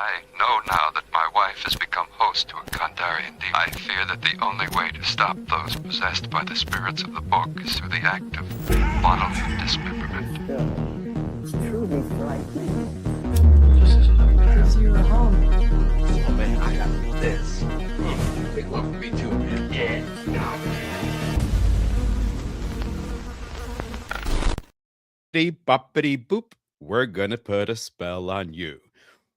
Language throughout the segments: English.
I know now that my wife has become host to a Kandarian demon. I fear that the only way to stop those possessed by the spirits of the book is through the act of bodily dismemberment. It's truly frightening. This is It's your home. oh man, I got this. They love me too. Yeah. Boppity boop, we're gonna put a spell on you.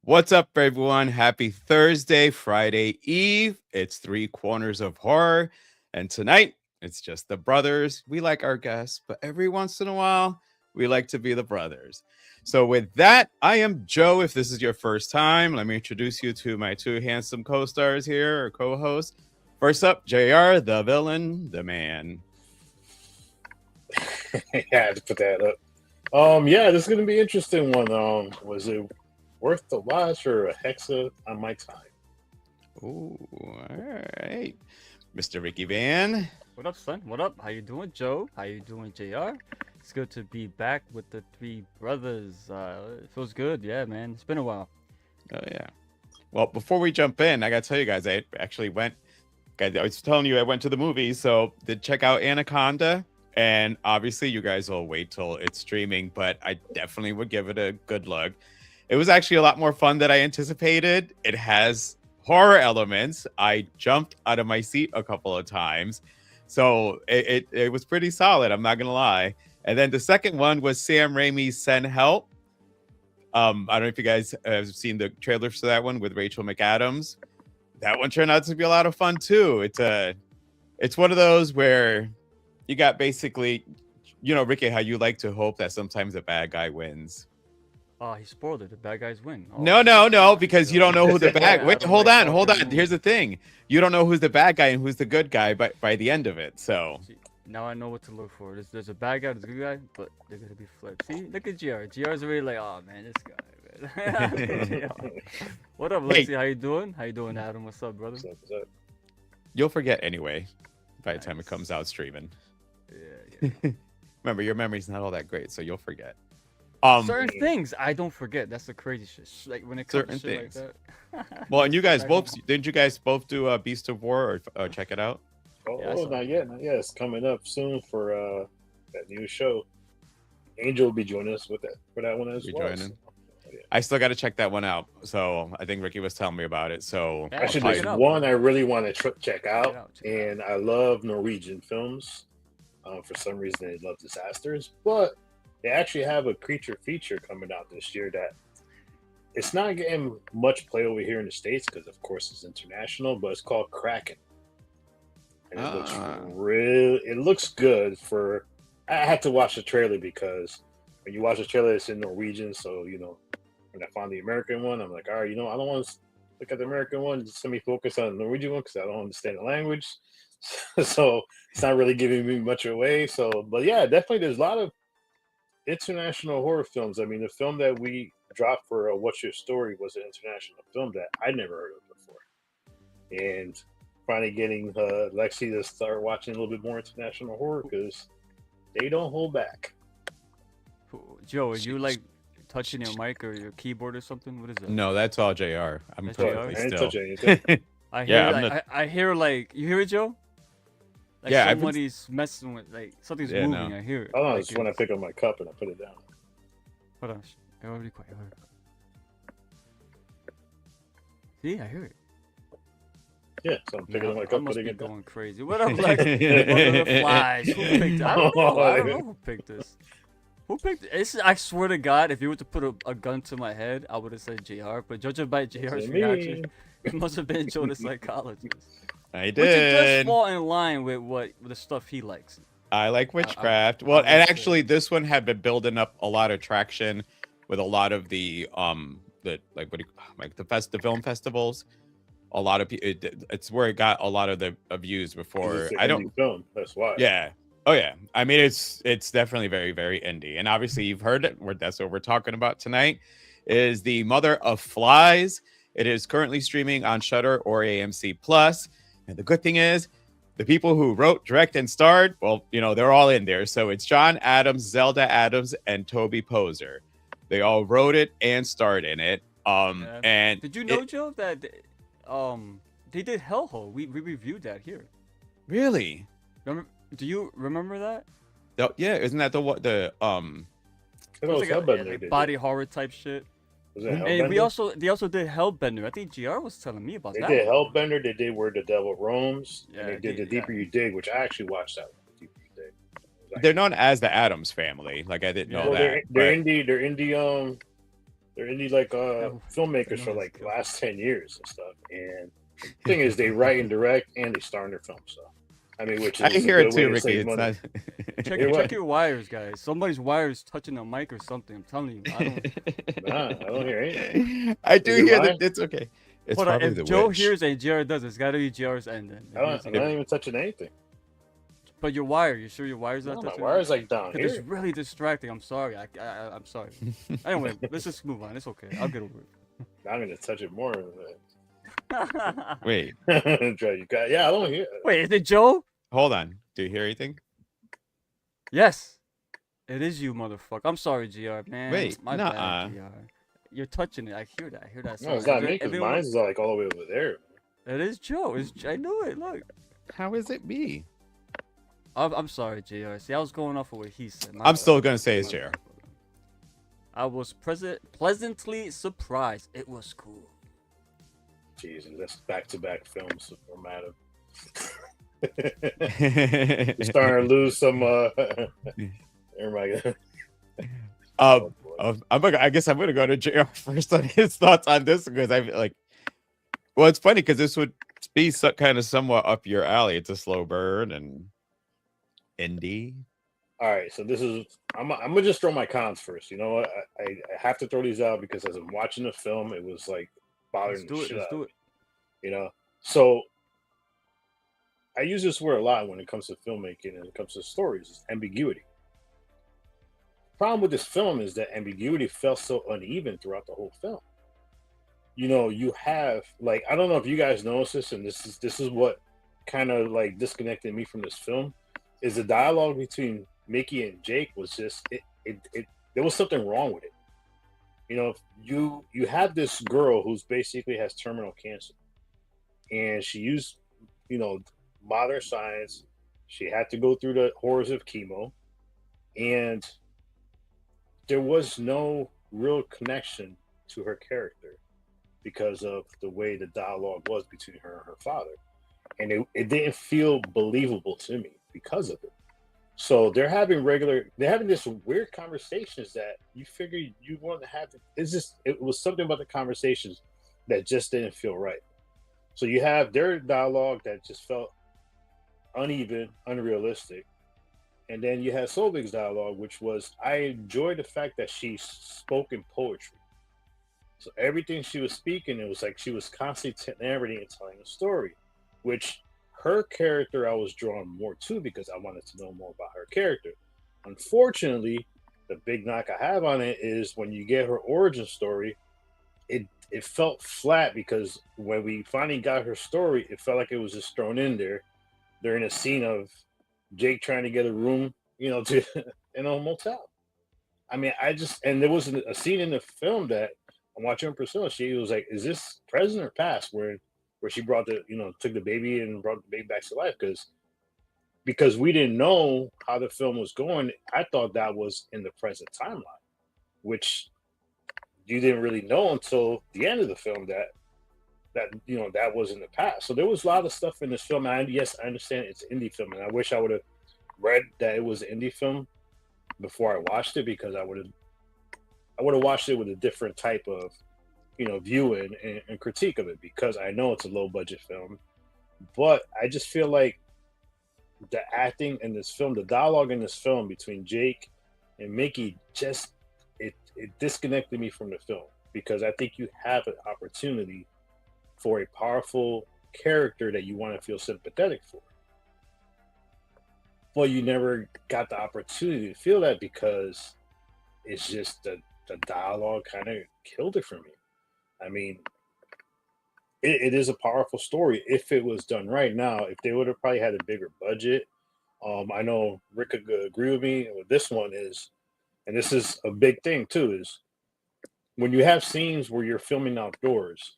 What's up, everyone? Happy Thursday, Friday Eve. It's Three Corners of Horror, and tonight it's just the brothers. We like our guests, but every once in a while, we like to be the brothers. So, with that, I am Joe. If this is your first time, let me introduce you to my two handsome co-stars here, or co-hosts. First up, JR, the villain, the man. I had to put that up. Yeah, this is gonna be an interesting one. Was it worth the watch or a hexa on my time? Ooh, all right. Mr. Ricky Van. What up, son? What up? How you doing, Joe? How you doing, JR? It's good to be back with the three brothers. It feels good. Yeah, man. It's been a while. Oh, yeah. Well, before we jump in, I got to tell you guys, I actually went, I was telling you I went to the movies, so did check out Anaconda. And obviously, you guys will wait till it's streaming, but I definitely would give it a good look. It was actually a lot more fun than I anticipated. It has horror elements. I jumped out of my seat a couple of times. So it was pretty solid, I'm not going to lie. And then the second one was Sam Raimi's Send Help. I don't know if you guys have seen the trailers for that one with Rachel McAdams. That one turned out to be a lot of fun, too. It's one of those where you got basically, you know, Ricky, how you like to hope that sometimes a bad guy wins. Oh, he spoiled it. The bad guys win. Oh, No, because you don't know who the bad. Wait, hold on. movie. Here's the thing: you don't know who's the bad guy and who's the good guy by the end of it. So See, now I know what to look for. There's a bad guy, there's a good guy, but they're gonna be flipped. See, look at GR. GR's already like, oh man, this guy. Man. What up, Lexi? Hey. How you doing? How you doing, Adam? What's up, brother? What's up? you'll forget anyway by the time it Nice. comes out streaming. Yeah. Remember, your memory's not all that great, so you'll forget. Certain things I don't forget. That's the crazy shit. Like when it comes Certain to shit things. like that. Well, and you guys I both don't- didn't you guys both do Beast of War or check it out? Oh, Yeah, I saw not yet. It's coming up soon for that new show. Angel will be joining us with that for that one as Be well. joining. I still got to check that one out. So I think Ricky was telling me about it. So Yeah, Actually, check there's it out, one bro. I really want to check Check out, it out, check it and I love Norwegian films. For some reason, they love disasters, but they actually have a creature feature coming out this year that it's not getting much play over here in the States because, of course, it's international. But it's called Kraken, and it looks it looks good. I had to watch the trailer because when you watch the trailer, it's in Norwegian, so you know. When I found the American one, I'm like, all right, I don't want to look at the American one. Just let me focus on the Norwegian one because I don't understand the language. So it's not really giving me much away. So, but yeah, definitely there's a lot of international horror films. I mean, the film that we dropped for What's Your Story was an international film that I never heard of before. And finally getting Lexi to start watching a little bit more international horror because they don't hold back. Joe, are you like touching your mic or your keyboard or something? What is that? no, that's all JR. I'm That's perfectly JR? I didn't still. touch anything. I hear Yeah, I'm like I hear like you hear it, Joe? Like Yeah, I've been- somebody's messing with like something's Yeah, moving. no. I hear it. Hold on, Like, it's when I pick up my cup and I put it down. Hold on. Everybody quiet. Hold on. See, I hear it. Yeah, so I'm picking up my I cup, must putting be it down. going crazy. What up, Lex? What are the flies? Who picked it? I don't know who picked this. Who picked this? I swear to God, if you were to put a gun to my head, I would have said JR. But judging by JR's To reaction, me. it must have been Joe the psychologist. I Which it does did. fall in line with with the stuff he likes. I like I witchcraft. I Well, would and say- actually, this one had been building up a lot of traction with a lot of the the film festivals. A lot of people. It's where it got a lot of the views before. It's an I don't. indie film. That's why. Yeah. Oh yeah. I mean, it's definitely very very indie, and obviously you've heard it. That's what we're talking about tonight. Is the Mother of Flies. It is currently streaming on Shudder or AMC Plus. And the good thing is, the people who wrote, direct, and starred, well, they're all in there. So it's John Adams, Zelda Adams, and Toby Poser. They all wrote it and starred in it. Yeah. And Did you know, Joe, that they did Hellhole? We reviewed that here. really, Remember? Do you remember that? yeah, isn't that the what the I It thought was it was like a Hellbender. like They body did. horror type shit. Was it And we Hellbender? also they also did Hellbender. I think GR was telling me about They that did one. Hellbender. They did Where the Devil Roams, and they Yeah, did The Deeper You Dig, which I actually watched that one. The Deeper You Dig. It was they're actually- known as the Adams family. Like I didn't know Yeah. Well, that, they're but indie. They're indie like filmmakers no, for it's like the cool. last 10 years and stuff. And the thing is, they write and direct, and they star in their films. So, I mean, which I is a hear it good way too, to Ricky. save It's money. not. Check You're right. check your wires, guys. Somebody's wires touching the mic or something. I'm telling you. I don't. Nah, I don't hear anything. I do Is it hear mine? that. It's okay. It's Hold on. probably If the Joe witch. hears and GR does, it's gotta be GR's end then. If he's I'm like- not even touching anything. But your wire, you sure your wire's No, not my touching? wire's like down Because it's here. really distracting. I'm sorry. I'm sorry. Anyway, let's just move on. It's okay. I'll get over I'm gonna touch it more. it. Wait, Yeah, I don't hear. Wait, is it Joe? hold on. Do you hear anything? Yes. It is you, motherfucker. I'm sorry, GR, man. Wait, My nuh-uh. bad, GR. You're touching it. I hear that. I hear that. No, it's sound. not me because Everyone- mine's like all the way over there. It is Joe. I knew it. Look. How is it me? I'm sorry, JR. See, I was going off of what he said. My I'm bad. still gonna say it's My JR. bad. I was pleasantly surprised. It was cool. Jesus, that's back-to-back films from Adam. um, You're starting to lose some. Everybody. Oh, boy. I guess I'm gonna go to JR first on his thoughts on this because I feel like. Well, it's funny because this would be kind of somewhat up your alley. It's a slow burn and indie. All right, so this is. I'm gonna just throw my cons first. You know what? I have to throw these out because as I'm watching the film, it was like bothering Let's do the it. shit Let's out do of it. me. You know, so I use this word a lot when it comes to filmmaking and it comes to stories. Is ambiguity. Problem with this film is that ambiguity felt so uneven throughout the whole film. You know, you have like I don't know if you guys notice this, and this is what kind of like disconnected me from this film is the dialogue between Mickey and Jake was just it there was something wrong with it. You know, you have this girl who's basically has terminal cancer, and she used modern science. She had to go through the horrors of chemo, and there was no real connection to her character because of the way the dialogue was between her and her father. And it didn't feel believable to me because of it. So they're having this weird conversations that you figure you want to have. It was something about the conversations that just didn't feel right. So you have their dialogue that just felt uneven, unrealistic. And then you had Solvig's dialogue, which was, I enjoyed the fact that she spoke in poetry. So everything she was speaking, it was like she was constantly narrating and telling a story, which her character I was drawn more to because I wanted to know more about her character. Unfortunately, the big knock I have on it is when you get her origin story, it felt flat because when we finally got her story, it felt like it was just thrown in there during a scene of Jake trying to get a room, to in a motel. I mean, and there was a scene in the film that I'm watching Priscilla. She was like, "Is this present or past?" Where she brought took the baby and brought the baby back to life because we didn't know how the film was going. I thought that was in the present timeline, which you didn't really know until the end of the film that was in the past. So there was a lot of stuff in this film. And yes, I understand it's an indie film, and I wish I would have read that it was an indie film before I watched it because I would have watched it with a different type of view and critique of it because I know it's a low budget film. But I just feel like the acting in this film, the dialogue in this film between Jake and Mickey, just it disconnected me from the film because I think you have an opportunity for a powerful character that you want to feel sympathetic for. Well, you never got the opportunity to feel that because it's just the dialogue kind of killed it for me. I mean, it is a powerful story if it was done right. Now, if they would have probably had a bigger budget, I know Rick could agree with me. This one is, and this is a big thing too, is when you have scenes where you're filming outdoors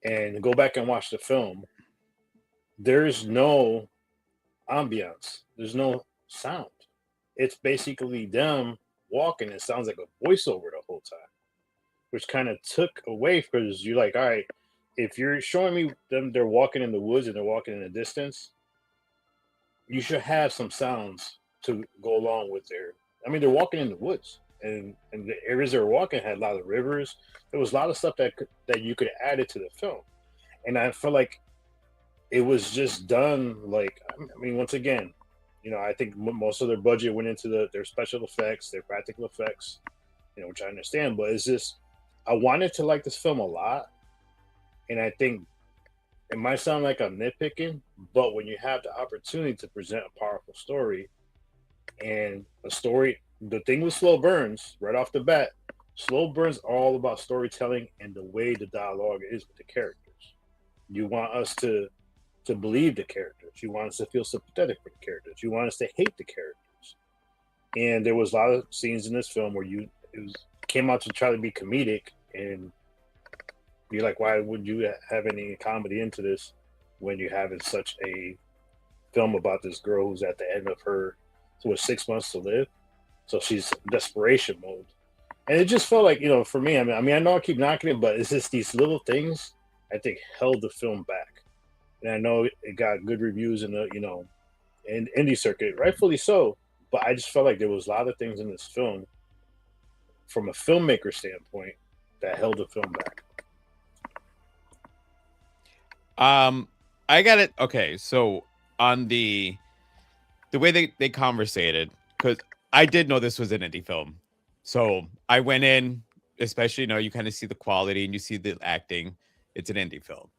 and go back and watch the film, there's no ambiance. There's no sound. It's basically them walking. It sounds like a voiceover the whole time, which kind of took away because you're like, all right, if you're showing me them, they're walking in the woods and they're walking in the distance, you should have some sounds to go along with their. I mean, they're walking in the woods, and the areas they're walking had a lot of rivers. There was a lot of stuff that you could add it to the film, and I feel like it was just done like. I mean, once again, I think most of their budget went into their special effects, their practical effects, which I understand, but it's just I wanted to like this film a lot, and I think it might sound like I'm nitpicking, but when you have the opportunity to present a powerful story and a story, the thing with slow burns right off the bat, slow burns are all about storytelling and the way the dialogue is with the characters. You want us to believe the characters. You want us to feel sympathetic for the characters. You want us to hate the characters. And there was a lot of scenes in this film where came out to try to be comedic and be like, why would you have any comedy into this when you're having such a film about this girl who's at the end of her 6 months to live? So she's in desperation mode. And it just felt like, for me, I mean, I know I keep knocking it, but it's just these little things I think held the film back. And I know it got good reviews in the, in indie circuit, rightfully so. But I just felt like there was a lot of things in this film from a filmmaker standpoint that held the film back. I got it. Okay, so on the way they conversated, because I did know this was an indie film, so I went in, especially you kind of see the quality and you see the acting. It's an indie film,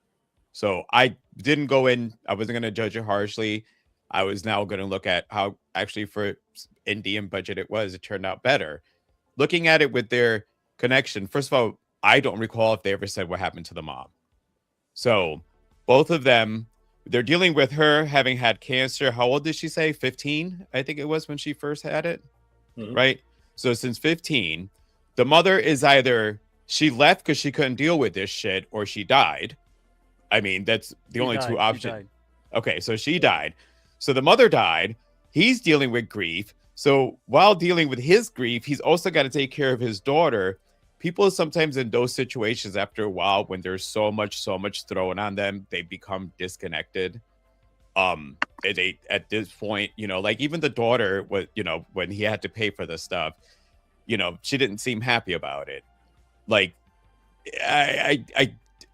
so I didn't go in. I wasn't going to judge it harshly. I was now going to look at how actually for indie and budget it turned out better. Looking at it with their connection, first of all, I don't recall if they ever said what happened to the mom. So both of them, they're dealing with her having had cancer. How old did she say? 15, I think it was when she first had it. Mm-hmm. Right? So since 15, the mother is either she left because she couldn't deal with this shit or she died. I mean, that's the only two options. Okay, so she died. So the mother died. He's dealing with grief. So while dealing with his grief, he's also got to take care of his daughter. People sometimes in those situations, after a while, when there's so much thrown on them, they become disconnected. They at this point, like even the daughter was, when he had to pay for the stuff, she didn't seem happy about it. Like, I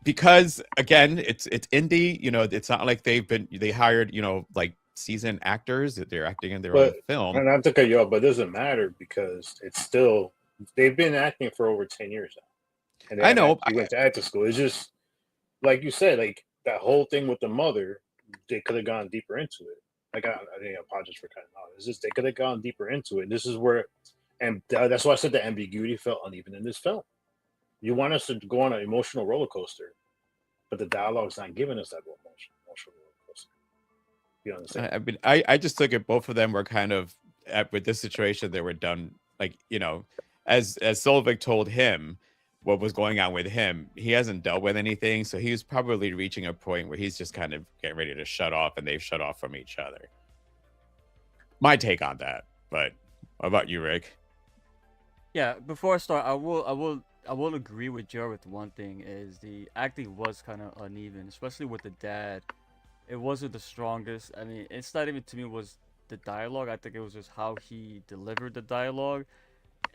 because again, it's indie. It's not like they hired, like seasoned actors that they're acting in their own film. And not to cut you off, but it doesn't matter because it's still. They've been acting for over 10 years now. And I know. He went to acting school. It's just, like you said, like that whole thing with the mother, they could have gone deeper into it. Like, I apologize for cutting out. It's just, they could have gone deeper into it. This is where, and that's why I said the ambiguity felt uneven in this film. You want us to go on an emotional roller coaster, but the dialogue's not giving us that emotional roller coaster. You understand? I mean, I just took it, both of them were kind of, with this situation, they were done, like, as Solveig told him what was going on with him, he hasn't dealt with anything. So he was probably reaching a point where he's just kind of getting ready to shut off, and they've shut off from each other. My take on that. But what about you, Rick? Yeah, before I start, I will agree with Joe with one thing, is the acting was kind of uneven, especially with the dad. It wasn't the strongest. I mean, it's not even, to me, was the dialogue. I think it was just how he delivered the dialogue.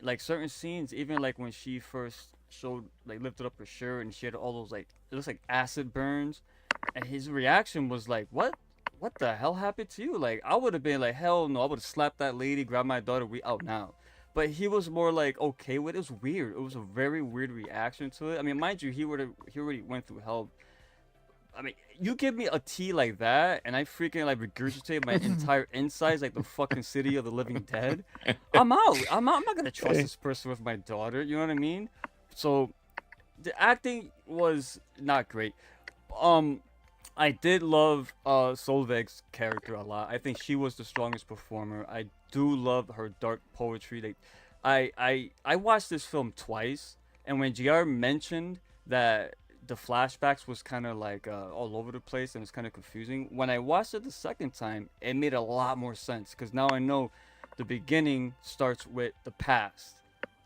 Like certain scenes, even like when she first showed, like lifted up her shirt and she had all those, like, it looks like acid burns, and his reaction was like, what the hell happened to you? Like, I would have been like, hell no, I would have slapped that lady, grabbed my daughter, we out now. But he was more like okay with it. It was weird. It was a very weird reaction to it. I mean, mind you, he already went through hell. I mean, you give me a tea like that, and I freaking like regurgitate my entire insides like the fucking city of the living dead. I'm out. I'm not gonna trust this person with my daughter. You know what I mean? So, the acting was not great. I did love Solveig's character a lot. I think she was the strongest performer. I do love her dark poetry. Like, I watched this film twice. And when JR mentioned that the flashbacks was kind of like all over the place and it's kind of confusing, when I watched it the second time, it made a lot more sense because now I know the beginning starts with the past.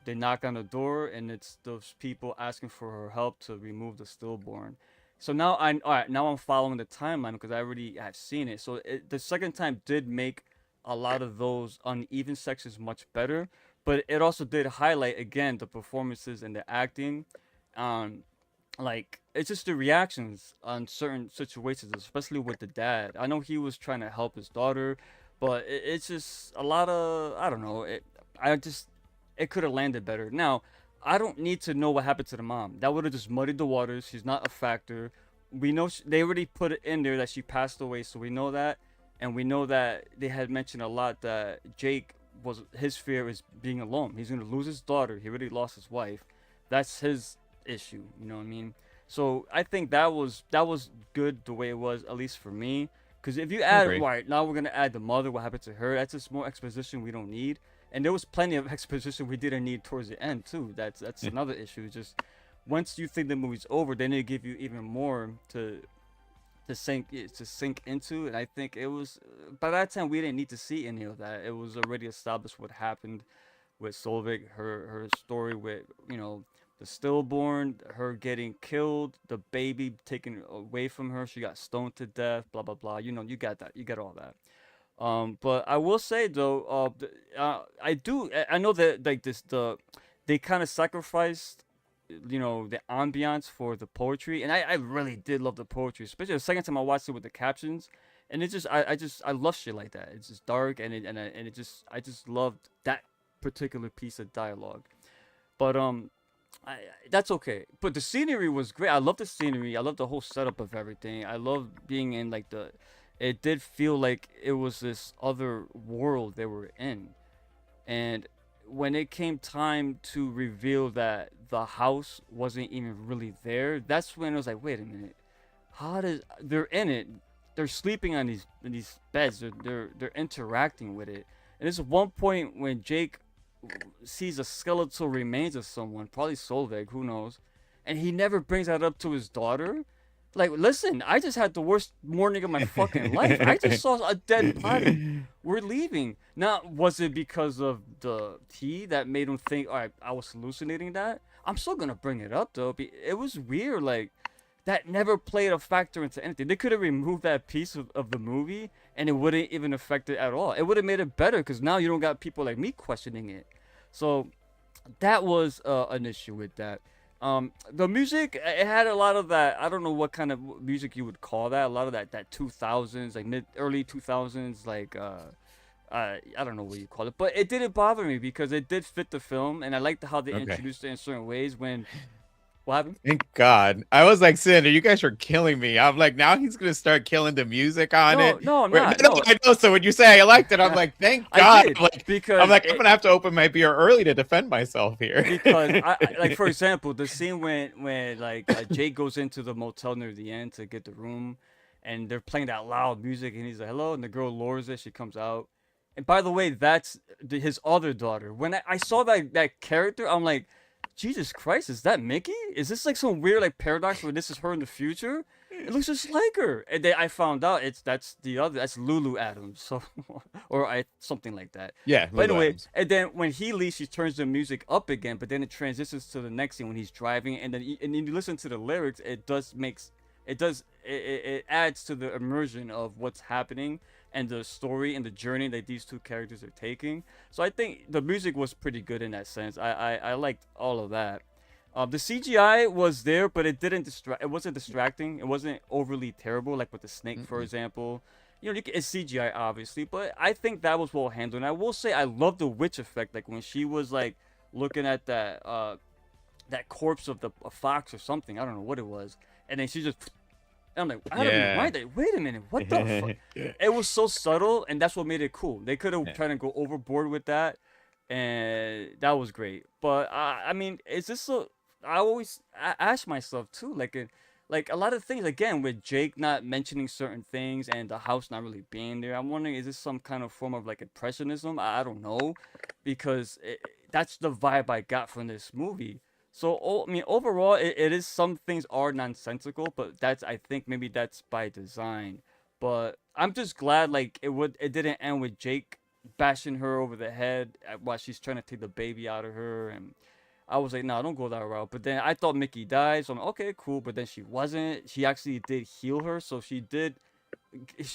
They knock on the door and it's those people asking for her help to remove the stillborn. So now all right, now I'm following the timeline because I already have seen it. So the second time did make a lot of those uneven sections much better, but it also did highlight again the performances and the acting. Um, like it's just the reactions on certain situations, especially with the dad. I know he was trying to help his daughter, but it's just a lot of I don't know. I just it could have landed better. Now I don't need to know what happened to the mom. That would have just muddied the waters. She's not a factor. We know they already put it in there that she passed away, so we know that, and we know that they had mentioned a lot that Jake was his fear is being alone. He's gonna lose his daughter. He already lost his wife. That's his issue. You know what I mean? So I think that was good the way it was, at least for me. Because if you I add agree. right now, we're gonna add the mother. What happened to her? That's just more exposition we don't need. And there was plenty of exposition we didn't need towards the end too. That's another issue. Just once you think the movie's over, then they give you even more to sink into. And I think it was by that time we didn't need to see any of that. It was already established what happened with Solvik, her story with the stillborn, her getting killed, the baby taken away from her, she got stoned to death, blah blah blah. You got that, you got all that. But I will say though, I know that like they kind of sacrificed, the ambiance for the poetry, and I really did love the poetry, especially the second time I watched it with the captions, and it just I love shit like that. It's just dark, and it just I just loved that particular piece of dialogue. But that's okay. But the scenery was great. I love the scenery. I love the whole setup of everything. I love being in like the. It did feel like it was this other world they were in, and when it came time to reveal that the house wasn't even really there, that's when it was like, wait a minute, how does they're in it? They're sleeping on these beds. They're interacting with it, and there's one point when Jake sees a skeletal remains of someone, probably Solveig, who knows, and he never brings that up to his daughter. Like, listen, I just had the worst morning of my fucking life. I just saw a dead body. We're leaving. Now, was it because of the tea that made him think, all right, I was hallucinating that? I'm still gonna bring it up though. It was weird. Like, that never played a factor into anything. They could have removed that piece of the movie and it wouldn't even affect it at all. It would have made it better because now you don't got people like me questioning it. So that was an issue with that. The music, it had a lot of that. I don't know what kind of music you would call that. A lot of that 2000s, like mid early 2000s, like I don't know what you call it, but it didn't bother me because it did fit the film, and I liked how they Okay. introduced it in certain ways. When what happened? Thank God. I was like, Cinder, you guys are killing me. I'm like, now he's gonna start killing the music on No, it. no, I'm No, not. no, No, I know. So when you say I liked it, I'm like, thank I God. did I'm because like, I'm gonna have to open my beer early to defend myself here. because like for example the scene when like Jake goes into the motel near the end to get the room, and they're playing that loud music, and he's like hello, and the girl lowers it, she comes out, and by the way that's his other daughter. When I saw that character, I'm like, Jesus Christ, is that Mickey? Is this like some weird like paradox where this is her in the future? It looks just like her. And then I found out that's Lulu Adams, so or something like that. Yeah, But Lulu anyway, Adams. and then when he leaves, she turns the music up again. But then it transitions to the next scene when he's driving, and then you listen to the lyrics. It adds to the immersion of what's happening and the story and the journey that these two characters are taking. So I think the music was pretty good in that sense. I liked all of that. The CGI was there, but it didn't distract. It wasn't distracting. It wasn't overly terrible, like with the snake, for Mm-mm. example. It's CGI obviously, but I think that was well handled. And I will say I love the witch effect, like when she was like looking at that corpse of a fox or something. I don't know what it was, and then she just. I'm like, I had to Yeah. rewind that. Wait a minute, what the fuck? It was so subtle, and that's what made it cool. They could have Yeah. tried to go overboard with that, and that was great. But I mean, is this so? I always ask myself too, like a lot of things again with Jake not mentioning certain things and the house not really being there. I'm wondering, is this some kind of form of like impressionism? I don't know, because that's the vibe I got from this movie. So I mean, overall, it is some things are nonsensical, but I think maybe that's by design. But I'm just glad like it didn't end with Jake bashing her over the head while she's trying to take the baby out of her, and I was like, no, don't go that route. But then I thought Mickey died, so I'm like, okay, cool. But then she wasn't. She actually did heal her, so she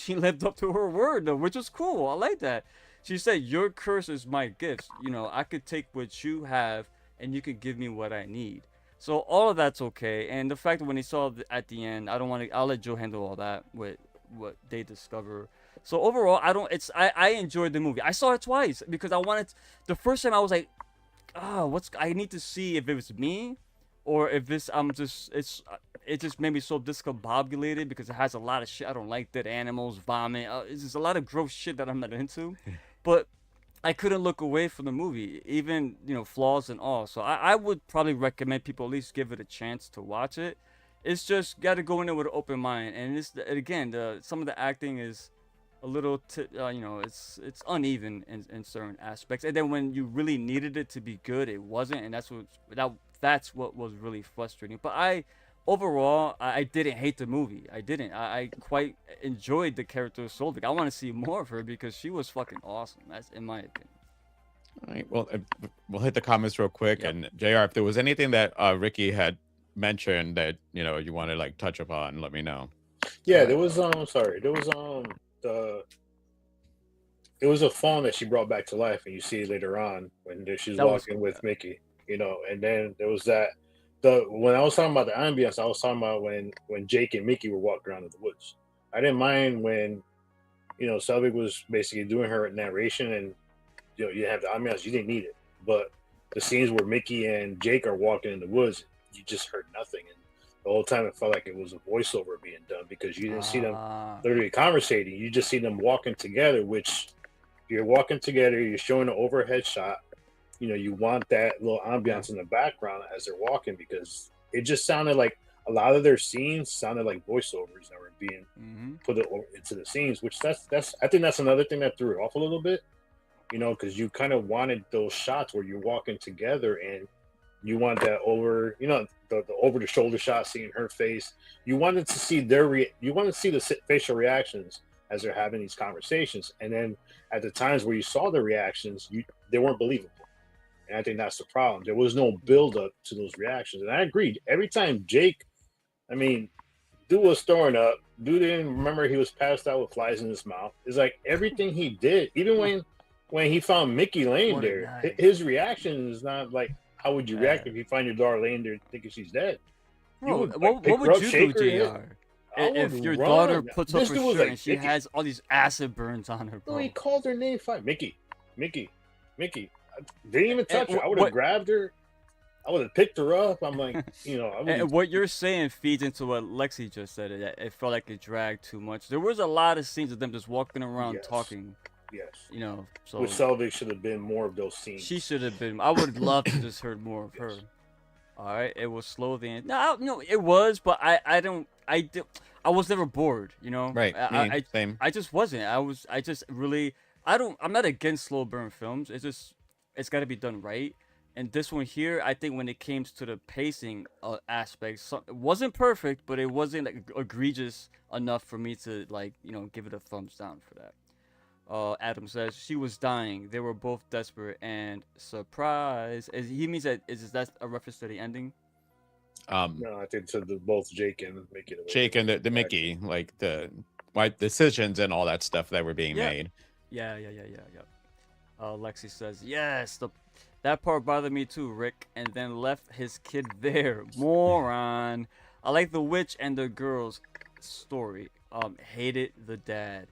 lived up to her word, though, which was cool. I like that. She said, "Your curse is my gifts. You know, I could take what you have, and you could give me what I need." So all of that's okay. And the fact that when he saw at the end, I don't want to. I'll let Joe handle all that with what they discover. So overall, I don't. I enjoyed the movie. I saw it twice because I wanted. The first time I was like, I need to see if it was me, or if this I'm just it just made me so discombobulated because it has a lot of shit I don't like. Dead animals, vomit. It's just a lot of gross shit that I'm not into. But I couldn't look away from the movie, even flaws and all. So I would probably recommend people at least give it a chance to watch it. It's just got to go in there with an open mind, and again some of the acting is a little it's uneven in certain aspects, and then when you really needed it to be good, it wasn't, and that's what was really frustrating. But overall, I didn't hate the movie. I quite enjoyed the character of Solvik. I want to see more of her because she was fucking awesome. That's in my opinion. All right. Well, we'll hit the comments real quick. Yep. And JR, if there was anything that Ricky had mentioned that you want to like touch upon, let me know. Yeah, there was it was a fawn that she brought back to life, and you see later on when she's walking with Mickey, and then there was that. When I was talking about the ambience, I was talking about when Jake and Mickey were walking around in the woods. I didn't mind when, Selvig was basically doing her narration, and you have the ambience. You didn't need it, but the scenes where Mickey and Jake are walking in the woods, you just heard nothing, and the whole time it felt like it was a voiceover being done because you didn't see them literally conversating. You just see them walking together. Which, if you're walking together, you're showing an overhead shot. You want that little ambiance in the background as they're walking, because it just sounded like a lot of their scenes sounded like voiceovers that were being put into the scenes, which I think that's another thing that threw it off a little bit, because you kind of wanted those shots where you're walking together and you want that over, the over the shoulder shot, seeing her face. You wanted to see you want to see the facial reactions as they're having these conversations, and then at the times where you saw the reactions, they weren't believable. And I think that's the problem. There was no build up to those reactions. And I agreed. Every time Jake, dude was throwing up. Dude didn't remember he was passed out with flies in his mouth. It's like everything he did, even when he found Mickey laying there, his reaction is not like, how would you react if you find your daughter laying there thinking she's dead? Bro, what would you do, JR? If your daughter puts up her shirt and she has all these acid burns on her, bro. No, he called her name fine. Mickey. Didn't even touch her. I would have grabbed her. I would have picked her up. I'm like, And what you're saying feeds into what Lexi just said. It felt like it dragged too much. There was a lot of scenes of them just walking around talking. Yes. So which Selvig should have been more of those scenes. She should have been. I would love to just heard more of her. All right, it was slow then. No, it was, but I was never bored. Right. Same. I just wasn't. I'm not against slow burn films. It's got to be done right. And this one here, I think when it came to the pacing aspects, it wasn't perfect, but it wasn't like egregious enough for me to give it a thumbs down for that. Adam says she was dying. They were both desperate and surprised. He means that is that a reference to the ending? No, I think to both Jake and Mickey. Jake and the Mickey, like the decisions and all that stuff that were being made. Yeah. Lexi says yes. That part bothered me too, Rick. And then left his kid there. Moron. I like the witch and the girl's story. Hated the dad.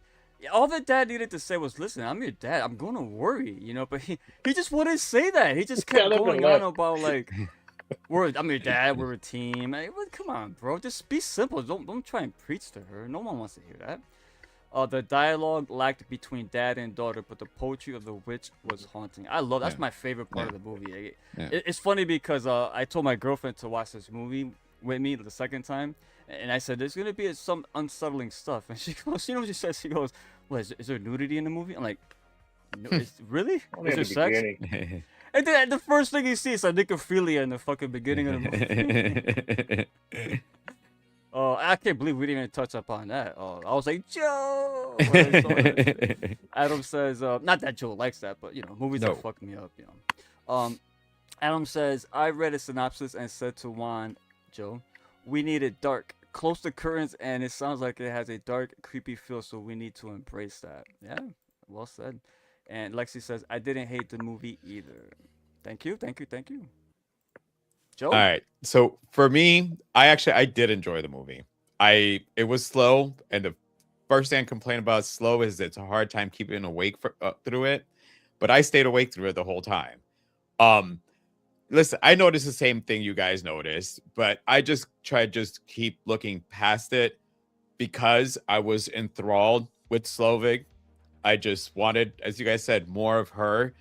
All the dad needed to say was, "Listen, I'm your dad. I'm gonna worry," But he just wouldn't say that. He just kept going on about like, "I'm your dad. We're a team." Come on, bro. Just be simple. Don't try and preach to her. No one wants to hear that. The dialogue lacked between dad and daughter, but the poetry of the witch was haunting. I love that's my favorite part of the movie. It's funny because I told my girlfriend to watch this movie with me the second time, and I said there's gonna be some unsettling stuff, and she goes, what she says? She goes, "What is there nudity in the movie?" I'm like, "No, really? Is there sex?" And then the first thing you see is a necrophilia in the fucking beginning of the movie. Oh, I can't believe we didn't even touch upon that. Oh, I was like, Joe, when I saw that shit. Adam says, not that Joe likes that, but movies No. that fuck me up. Adam says, I read a synopsis and said to Juan, Joe, we need it dark, close to curtains, and it sounds like it has a dark, creepy feel, so we need to embrace that. Yeah, well said. And Lexi says, I didn't hate the movie either. Thank you. Joe? All right. So for me, I did enjoy the movie. It was slow, and the first thing I complain about slow is it's a hard time keeping awake through it. But I stayed awake through it the whole time. Listen, I noticed the same thing you guys noticed, but I just tried just keep looking past it because I was enthralled with Slovig. I just wanted, as you guys said, more of her.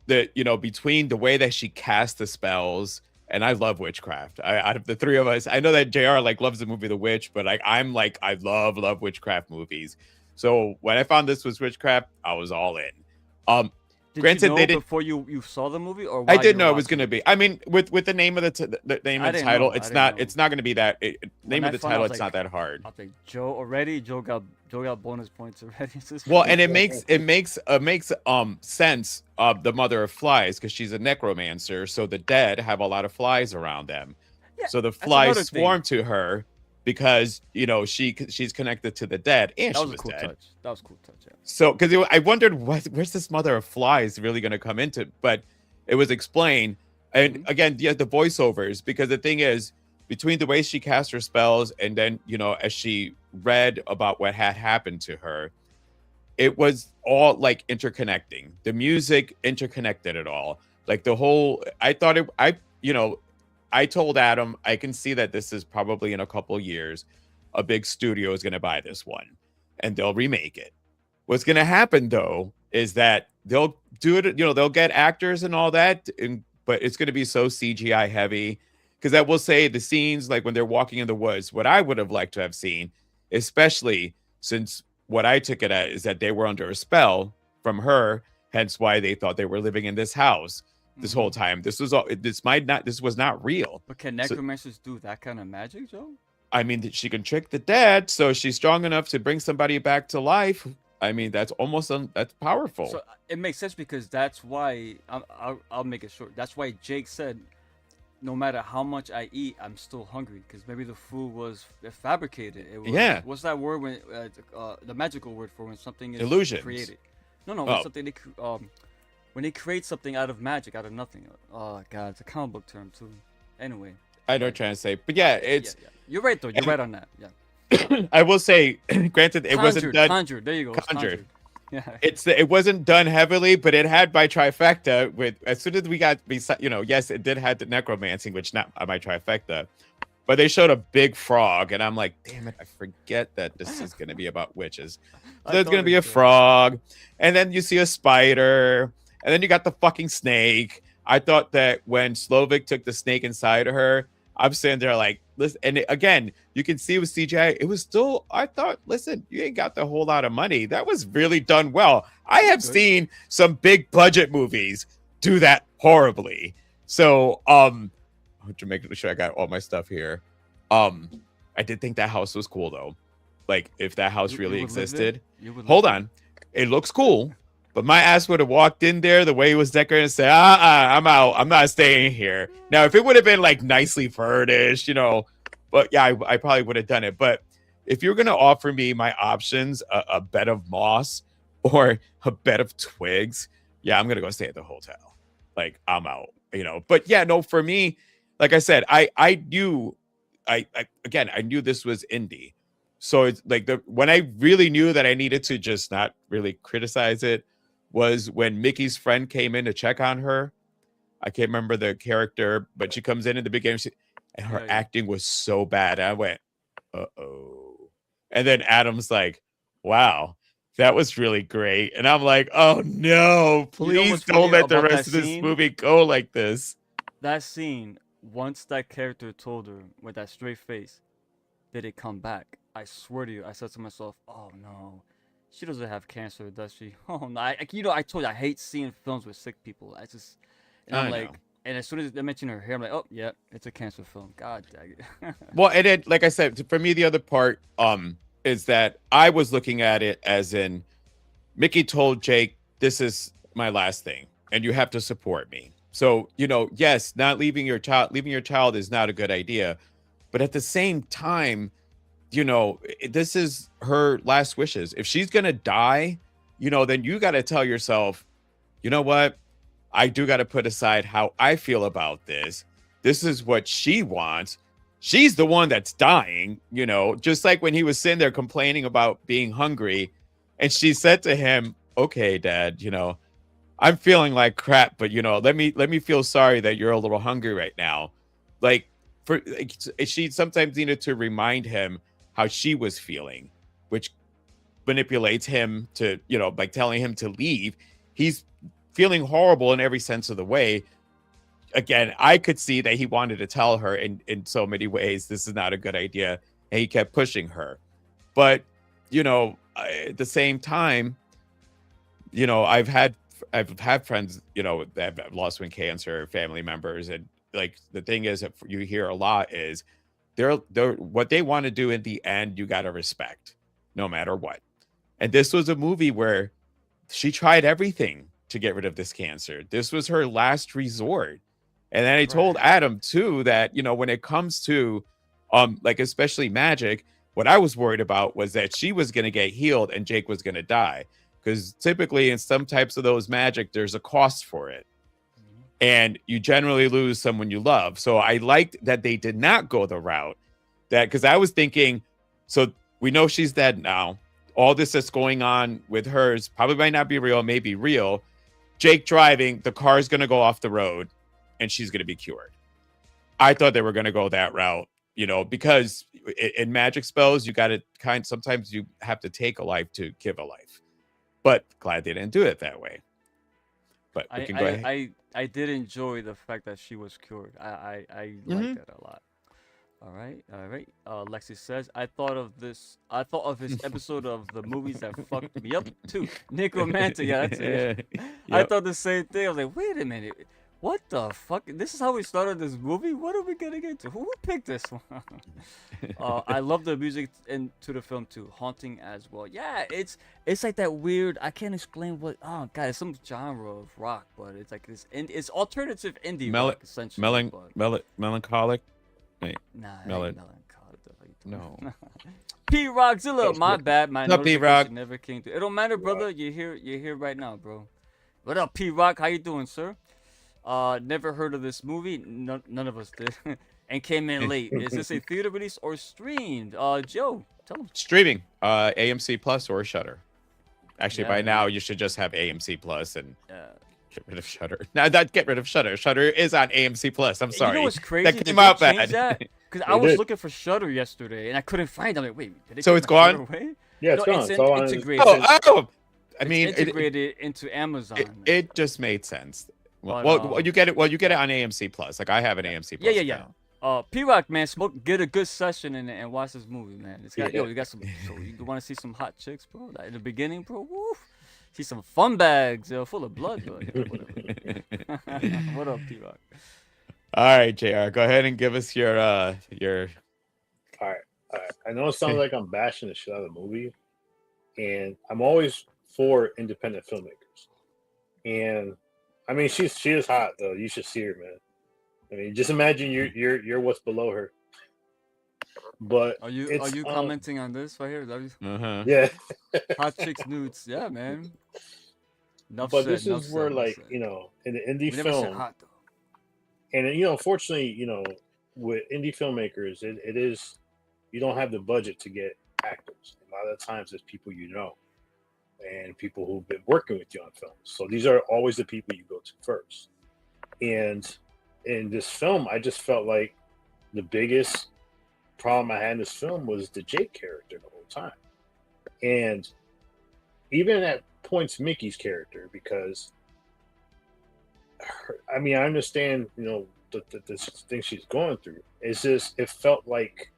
Between the way that she cast the spells, and I love witchcraft. Out of the three of us, I know that JR loves the movie The Witch, but I love witchcraft movies. So when I found this was witchcraft, I was all in. Did Granted, you know they did. before you saw the movie, or I while did you know were it was going to watching? be. I mean, with the name of the name I of the didn't title, know, I it's didn't not know. it's not going to be that When name I of the found out, I title. was It's like, not that hard. I think Joe got bonus points already. It's just Well, funny. and it makes sense of the mother of flies because she's a necromancer, so the dead have a lot of flies around them. Yeah, So the that's flies another thing. swarm to her because she's connected to the dead, and That she was a was cool dead. touch. That was a cool touch. Yeah. So, because I wondered where's this mother of flies really going to come into, but it was explained. And Mhm. again, the voiceovers, because the thing is, between the way she cast her spells and then as she read about what had happened to her, it was all like interconnecting. The music interconnected it all. Like the whole, I thought it. I told Adam, I can see that this is probably in a couple years, a big studio is going to buy this one, and they'll remake it. What's going to happen though is that they'll do it. They'll get actors and all that, but it's going to be so CGI heavy. Because I will say the scenes like when they're walking in the woods, what I would have liked to have seen, especially since what I took it at is that they were under a spell from her, hence why they thought they were living in this house this whole time. This was not real. But can So, necromancers do that kind of magic, Joe? I mean, she can trick the dead, so she's strong enough to bring somebody back to life. I mean, that's that's powerful. So it makes sense because that's why I'll make it short. That's why Jake said, no matter how much I eat, I'm still hungry because maybe the food was fabricated. It was, Yeah. What's that word when the magical word for when something is Illusions. created? No, when Oh. something when they create something out of magic, out of nothing. Oh god, it's a comic book term too. Anyway, I know what I'm trying to say, but yeah, it's. yeah. You're right though. You're and- right on that. Yeah. I will say, granted, it wasn't done. Conjured. There you go. It's Conjured. Yeah. It wasn't done heavily, but it had my trifecta. With as soon as we got, yes, it did have the necromancy, which not my trifecta, but they showed a big frog, and I'm like, damn it, I forget that this is going to be about witches. So there's going to be a frog, and then you see a spider, and then you got the fucking snake. I thought that when Slovik took the snake inside of her, I'm sitting there like, listen, and again, you can see with CGI, it was still, I thought, listen, you ain't got the whole lot of money. That was really done well. I have Good. seen some big budget movies do that horribly. So, to make sure I got all my stuff here. I did think that house was cool though. Like, if that house You really would live there? existed. You would Hold live on. It looks cool. But my ass would have walked in there the way it was decorated and said, I'm out. I'm not staying here. Now, if it would have been like nicely furnished, but yeah, I probably would have done it. But if you're going to offer me my options, a bed of moss or a bed of twigs, yeah, I'm going to go stay at the hotel. Like, I'm out, But yeah, no, for me, like I said, I knew, I knew this was indie. So it's like when I really knew that I needed to just not really criticize it was when Mickey's friend came in to check on her. I can't remember the character, but she comes in the beginning and her Yeah, yeah. acting was so bad. I went, uh-oh. And then Adam's like, wow, that was really great. And I'm like, oh no, please what's don't funny let the about rest that of this scene? movie go like this. That scene, once that character told her with that straight face, did it come back? I swear to you, I said to myself, oh no, She doesn't have cancer, does she? Oh no! I told you I hate seeing films with sick people. I just, and I'm I like, know. and as soon as they mention her hair, I'm like, oh yeah, it's a cancer film. God dang it. Well, and it, like I said, for me, the other part is that I was looking at it as in Mickey told Jake, "This is my last thing, and you have to support me." So, yes, not leaving your child is not a good idea, but at the same time, this is her last wishes. If she's gonna die, then you got to tell yourself, you know what? I do got to put aside how I feel about this. This is what she wants. She's the one that's dying, just like when he was sitting there complaining about being hungry. And she said to him, okay, Dad, I'm feeling like crap, but let me feel sorry that you're a little hungry right now. Like she sometimes needed to remind him how she was feeling, which manipulates him to, by telling him to leave. He's feeling horrible in every sense of the way. Again, I could see that he wanted to tell her in so many ways, this is not a good idea. And he kept pushing her. But, at the same time, I've had friends, that have lost when cancer, family members. And like, the thing is that you hear a lot is they're what they want to do in the end, you got to respect no matter what. And this was a movie where she tried everything to get rid of this cancer. This was her last resort. And then I told Right. Adam too that, when it comes to like especially magic, what I was worried about was that she was going to get healed and Jake was going to die. Because typically in some types of those magic, there's a cost for it. And you generally lose someone you love. So I liked that they did not go the route that, because I was thinking, so we know she's dead now. All this that's going on with hers probably might not be real, may be real. Jake driving, the car is going to go off the road and she's going to be cured. I thought they were going to go that route, because in magic spells, you got to sometimes you have to take a life to give a life. But glad they didn't do it that way. But we can go ahead. I did enjoy the fact that she was cured. I like that a lot. All right, all right. Lexi says, I thought of this episode of the movies that fucked me up too. Necromancer, yeah, that's it. I Yep. thought the same thing. I was like, wait a minute, what the fuck? This is how we started this movie? What are we gonna get to? Who picked this one? I love the music into the film too, haunting as well. Yeah, it's like that weird. I can't explain what. Oh god, it's some genre of rock, but it's like this. It's alternative indie rock essentially. But Melancholic. Wait, nah, it ain't melon. melancholic. No. P Rockzilla, my bad, my What's up, P-Rock? notification never came through. It don't matter, brother. You're here right now, bro. What up, P Rock? How you doing, sir? Never heard of this movie. None of us did, and came in late. Is this a theater release or streamed? Joe, tell him. Streaming, AMC Plus or Shutter. Actually, Yeah, by man. now you should just have AMC Plus and Yeah. get rid of Shutter. Now, not get rid of Shutter. Shutter is on AMC Plus. I'm sorry. You know what's crazy? That Did came they out change bad. that? Because I They was did. looking for Shutter yesterday and I couldn't find it. I'm like, wait, did they So take it's my Shudder gone? away? Yeah, it's No, gone. it's It's all on integrated. I mean, It's integrated into Amazon. it just made sense. But, Well, you get it. Well, you get it on AMC Plus. Like I have an AMC Plus. yeah. account. P Rock, man, get a good session and watch this movie, man. It's got Yeah. you got some. So you want to see some hot chicks, bro? Like in the beginning, bro. Woo. See some fun bags, full of blood, but yeah, whatever. What up, P Rock? All right, Jr. Go ahead and give us your All right. I know it sounds like I'm bashing the shit out of the movie, and I'm always for independent filmmakers. And I mean, she is hot though. You should see her, man. I mean, just imagine you're what's below her. But Are you it's, commenting on this right here? Is that what you- uh-huh. Yeah, Hot chicks nudes, yeah, man. Enough but said, this enough is where, said, enough like, said. in the indie We never said film, hot though. and unfortunately, with indie filmmakers, it is you don't have the budget to get actors. A lot of times, it's people and people who've been working with you on films. So these are always the people you go to first. And in this film, I just felt like the biggest problem I had in this film was the Jake character the whole time. And even at points, Mickey's character, because I understand, the thing she's going through. It's just, it felt like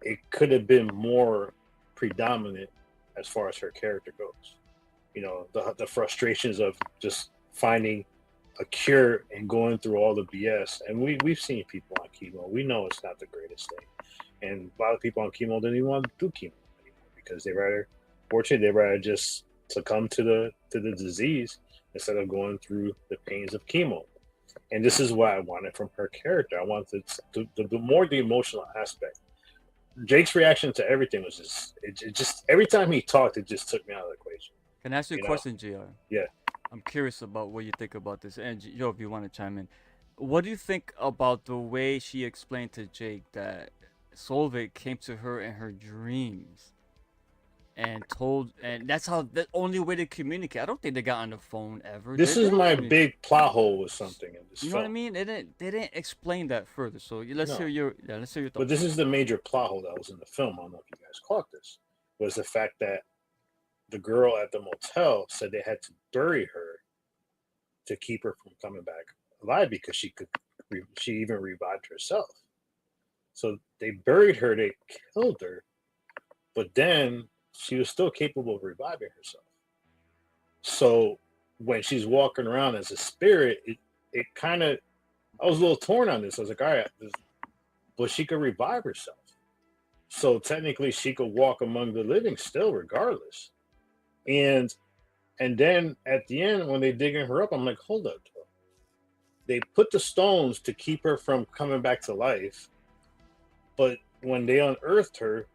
it could have been more predominant as far as her character goes. The frustrations of just finding a cure and going through all the BS. And we've seen people on chemo. We know it's not the greatest thing. And a lot of people on chemo didn't even want to do chemo anymore because fortunately, they rather just succumb to the disease instead of going through the pains of chemo. And this is what I wanted from her character. I wanted the more the emotional aspect. Jake's reaction to everything was just every time he talked, it just took me out of the equation. Can I ask you a question, Jr.? Yeah. I'm curious about what you think about this, and Joe, if you want to chime in, what do you think about the way she explained to Jake that Solveig came to her in her dreams and that's the only way to communicate? I don't think they got on the phone ever. This is my big plot hole with something in this You know film. what I mean? They didn't explain that further. So let's No. hear your thoughts. But this is the major plot hole that was in the film. I don't know if you guys caught this. Was the fact that the girl at the motel said they had to bury her to keep her from coming back alive because she even revived herself. So they buried her, they killed her, but then she was still capable of reviving herself. So when she's walking around as a spirit, it kind of, I was a little torn on this. I was like, all right, but she could revive herself. So technically she could walk among the living still regardless. And then at the end, when they digging her up, I'm like, hold up. They put the stones to keep her from coming back to life. But when they unearthed her,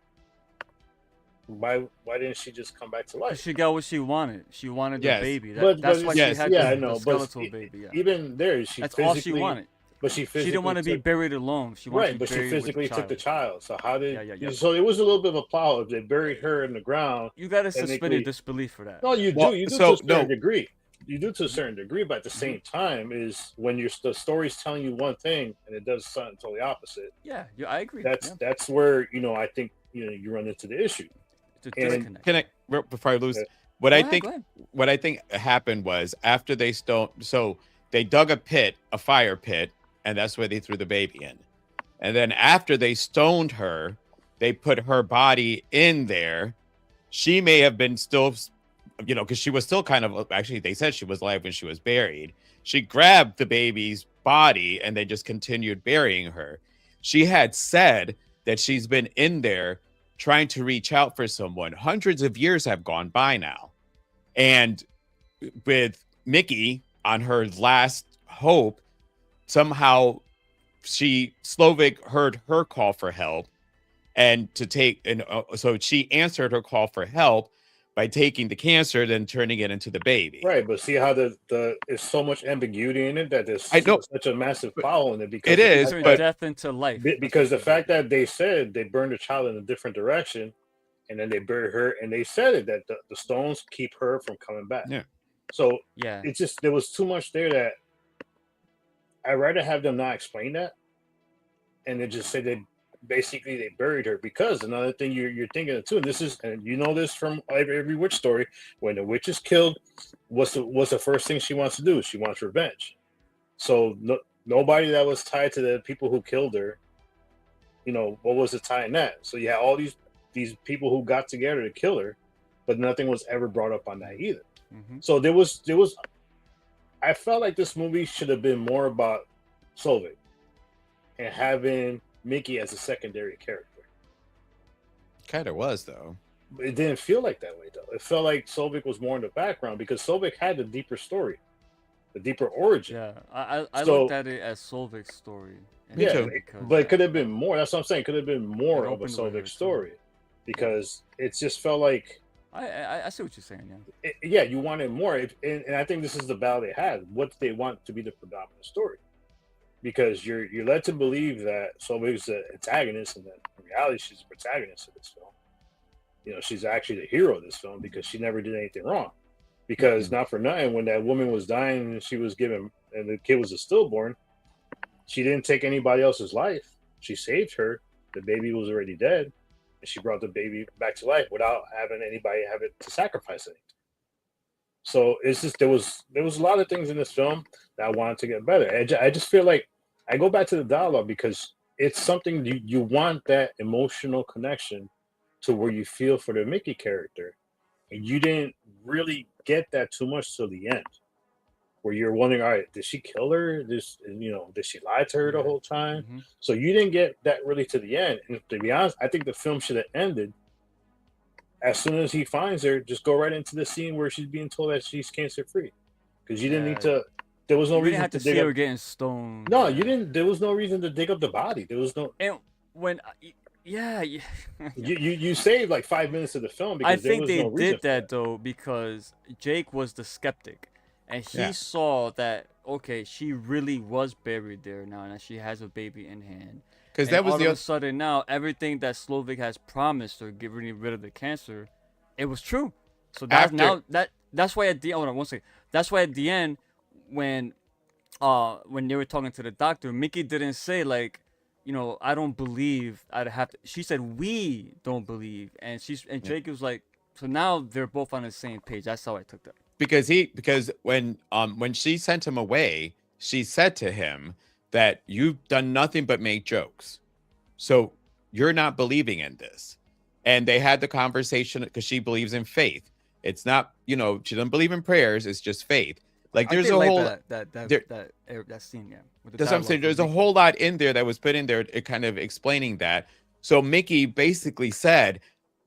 why didn't she just come back to life? She got what she wanted. She wanted the Yes. baby. But That's why yes, she had the skeletal baby. Yeah. Even there, That's all she wanted. But she physically She didn't want to be buried alone. She wanted right, to be but she buried with physically took the child. So how did? Yeah. So it was a little bit of a plot. If they buried her in the ground, You got to suspend technically- your disbelief for that. no, you Well, do. You do so, to a certain no. degree. You do to a certain degree, but at the same time, is when the story's telling you one thing and it does something totally opposite. Yeah, I agree. That's where I think you run into the issue. It's a and- disconnect. Can I before I lose? Yeah. What Go I ahead, think go ahead. what I think happened was after they so they dug a fire pit, and that's where they threw the baby in. And then after they stoned her, they put her body in there. She may have been still, because she was still kind of, actually, they said she was alive when she was buried. She grabbed the baby's body and they just continued burying her. She had said that she's been in there trying to reach out for someone. Hundreds of years have gone by now. And with Mickey on her last hope, somehow Slovik heard her call for help so she answered her call for help by taking the cancer, then turning it into the baby. Right, but see how there's so much ambiguity in it that there's I know. such a massive foul in it because It is, Turn but- death into life. because the fact that they said they burned a child in a different direction and then they buried her and they said it that the stones keep her from coming back. Yeah. So Yeah. it's just there was too much there that I'd rather have them not explain that and they just say they buried her. Because another thing you're thinking of too, and this from every witch story, when the witch is killed, what's the first thing she wants to do? She wants revenge. So nobody that was tied to the people who killed her, what was the tie in that? So you had all these people who got together to kill her, but nothing was ever brought up on that either. Mm-hmm. So there was I felt like this movie should have been more about Solveig and having Mickey as a secondary character. Kind of was, though. It didn't feel like that way, though. It felt like Solveig was more in the background because Solveig had the deeper story, the deeper origin. Yeah, I So- looked at it as Solveig's story. Me Yeah, too. but it could have been more. That's what I'm saying. It could have been more It of a opened with her, Solveig too. story because it just felt like, I see what you're saying. Yeah. yeah, you wanted more. And I think this is the battle they had. What do they want to be the predominant story? Because you're led to believe that Solveig's the antagonist, and that in reality she's the protagonist of this film. She's actually the hero of this film because she never did anything wrong. Because not for nothing, when that woman was dying and she was given, and the kid was a stillborn, she didn't take anybody else's life. She saved her. The baby was already dead, and she brought the baby back to life without having anybody have it to sacrifice anything. So it's just there was a lot of things in this film that I wanted to get better. I just feel like I go back to the dialogue because it's something you want that emotional connection to where you feel for the Mickey character, and you didn't really get that too much till the end, where you're wondering, all right, did she kill her? Did she lie to her the Yeah. whole time? Hmm. So you didn't get that really to the end. And to be honest, I think the film should have ended as soon as he finds her. Just go right into the scene where she's being told that she's cancer free, because you didn't need Yeah. to. There was no We didn't reason have to to dig see up. her getting stoned. No, Yeah. you didn't. There was no reason to dig up the body. There was no. And when, yeah, yeah. You saved like 5 minutes of the film I because there think was they no reason did for that though because Jake was the skeptic, and he Yeah. saw that okay, she really was buried there now, and that she has a baby in hand. Because And that was all the of a other. sudden now, everything that Slovak has promised her, getting rid of the cancer, it was true. So that's After now that's why at the hold on one second. That's why at the end, when when they were talking to the doctor, Mickey didn't say like, I don't believe I'd have to. She said we don't believe, and Jake was like, so now they're both on the same page. That's how I took that. because when she sent him away, she said to him that you've done nothing but make jokes. So you're not believing in this. And they had the conversation because she believes in faith. It's not, she doesn't believe in prayers, it's just faith. Like I there's did a like whole that there, that scene, yeah. With the that's what I'm saying. dialogue There's a with whole lot in there that was put in there, it kind of explaining that. So Mickey basically said,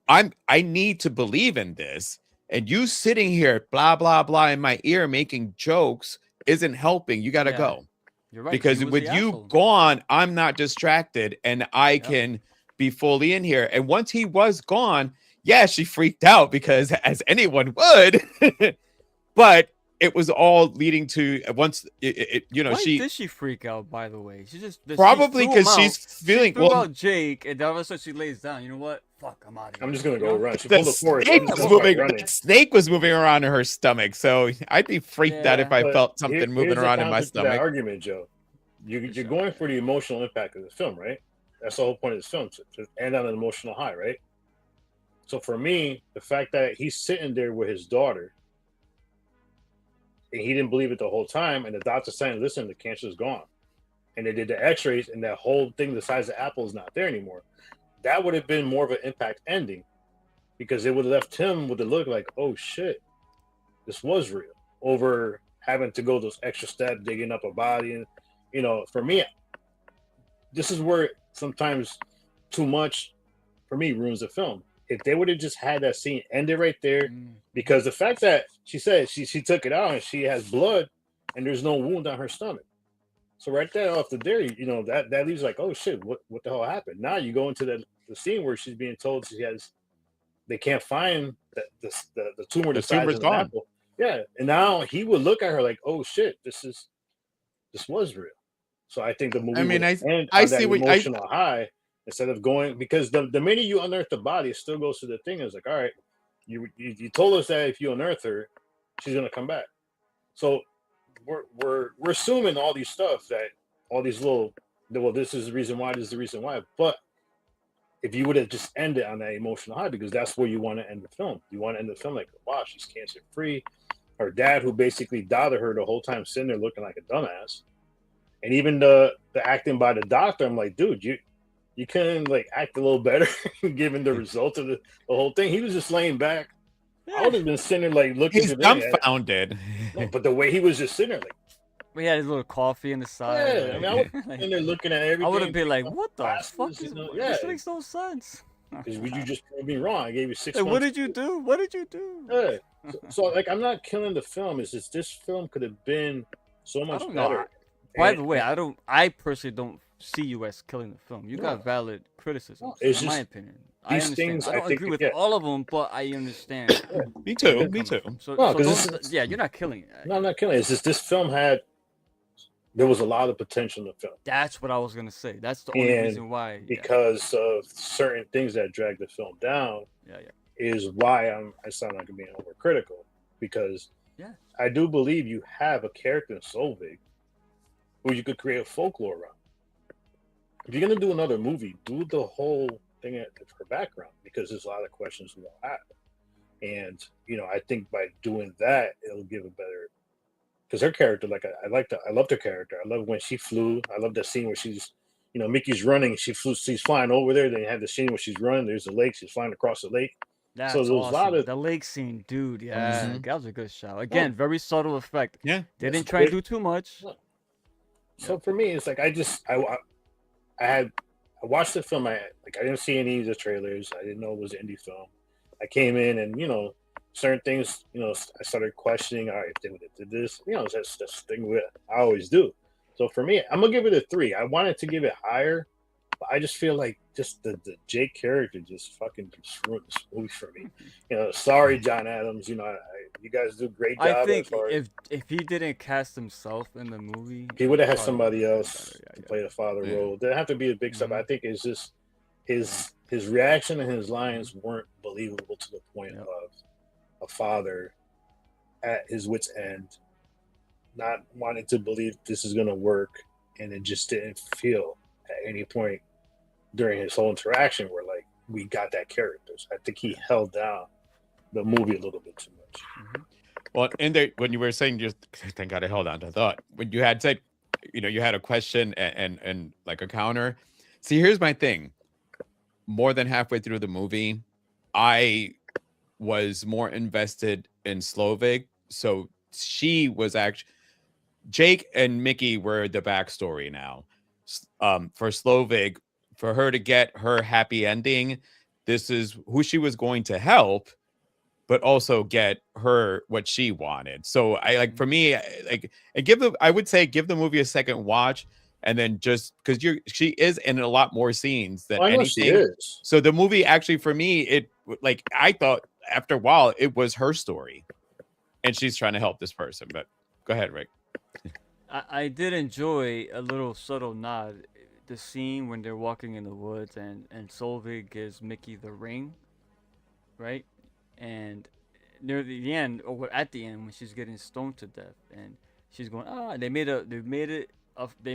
I need to believe in this. And you sitting here, blah, blah, blah, in my ear making jokes isn't helping. You gotta Yeah, go. you're right. He Because was with the you asshole. gone, I'm not distracted and I Yep. can be fully in here. And once he was gone, yeah, she freaked out because as anyone would, but it was all leading to once Why she did she freak out? By the way, she probably threw him because she's out. feeling She threw out Jake, and then all of a sudden she lays down. You know what? Fuck, I'm out of here. I'm just gonna You go know? run. She the pulled a Forrest. Yeah, I'm snake just was gonna well, start moving. running. That snake was moving around in her stomach, so I'd be freaked out if yeah. I But felt something moving here's the around in my counter to that stomach. argument, Joe. You're sure, going yeah. for the emotional impact of the film, right? That's the whole point of this film, to end on an emotional high, right? So for me, the fact that he's sitting there with his daughter and he didn't believe it the whole time, and the doctor's saying, "Listen, the cancer's gone," and they did the X-rays, and that whole thing the size of apple is not there anymore. That would have been more of an impact ending because it would have left him with the look like, "Oh shit, this was real," over having to go those extra steps, digging up a body. And for me, this is where sometimes too much for me ruins the film. If they would have just had that scene ended right there, because the fact that she said she took it out and she has blood and there's no wound on her stomach. So right there off the there, that leaves like, oh shit, what the hell happened? Now you go into the scene where she's being told they can't find the tumor the The size tumor's of an gone. apple. Yeah, and now he would look at her like, oh shit, this was real. So I think the movie I mean, would end I on that see what emotional high instead of going, because the minute you unearth the body, it still goes to the thing. It's like, all right, you told us that if you unearth her, she's gonna come back. So we're assuming all these stuff, that all these little, well, this is the reason why, this is the reason why. But if you would have just ended on that emotional high, because that's where you want to end the film. You want to end the film like, wow, she's cancer free. Her dad, who basically doubted her the whole time, sitting there looking like a dumbass. And even the acting by the doctor, I'm like, dude, you couldn't like act a little better given the result of the whole thing. He was just laying back. I would have been sitting there like looking he's to the dumbfounded. no, but the way he was just sitting there, like, We had his little coffee in the side. yeah, I mean, I would have like, sitting there looking at everything. I would have been like, what the glasses, fuck is yeah. this? Makes no sense. Because you just proved me wrong. I gave you 6 Like, months. what did you do? What did you do? Yeah. So like, I'm not killing the film. It's just this film could have been so I much don't know. better. By And- the way, I personally don't see you as killing the film. You No. got valid criticisms, No, it's in my just opinion. I these understand. things, I I don't think agree you with get. all of them, but I understand. Me where too. you're Me coming too. from. So, No, so 'cause don't, yeah, you're not killing it. No, I'm not killing it. It's just this film there was a lot of potential in the film. That's what I was gonna say. That's the only And reason why. Yeah, because of certain things that drag the film down yeah. is why I sound like I'm being overcritical, because Yeah. I do believe you have a character in Solvig who you could create a folklore around. If you're gonna do another movie, do the whole thing at her background, because there's a lot of questions we don't have. And I think by doing that, it'll give a better, because her character, like I loved her character. I love when she flew. I love that scene where she's, Mickey's running, she's flying over there. Then you have the scene where she's running. There's a lake. She's flying across the lake. That's there was a lot awesome. of The lake scene, dude. Yeah, Mhm. that was a good shot. Again, very subtle effect. Yeah. They Yes, didn't try and it- do too much. so for me, it's like I watched the film. I didn't see any of the trailers. I didn't know it was an indie film. I came in and certain things. I started questioning. All right, if they would have did this, that's the thing that I always do. So for me, I'm gonna give it a 3. I wanted to give it higher, but I just feel like just the Jake character just fucking just ruined this movie for me. Sorry, John Adams. You guys do a great I job as think far as if he didn't cast himself in the movie, he would have had probably somebody would've been else better. to Yeah, play the father Yeah. role. There have to be a big step. I think it's just his reaction and his lines weren't believable to the point Yep. of a father at his wit's end, not wanting to believe this is going to work, and it just didn't feel at any point during his whole interaction where like we got that character. So I think he held down the movie a little bit too much. Mm-hmm. Well, in there, when you were saying, just thank God I held on to thought. When you had said, you had a question and like a counter. See, here's my thing. More than halfway through the movie, I was more invested in Slovak. So she was actually Jake and Mickey were the backstory now. For Slovak, for her to get her happy ending, this is who she was going to help, but also get her what she wanted. So I like, for me, I would say give the movie a second watch, and then just because she is in a lot more scenes than Oh, I know she anything. is. So the movie actually, for me, I thought after a while it was her story, and she's trying to help this person. But go ahead, Rick. I did enjoy a little subtle nod. The scene when they're walking in the woods and Solveig gives Mickey the ring, right? And near the end, or at the end, when she's getting stoned to death, and she's going, they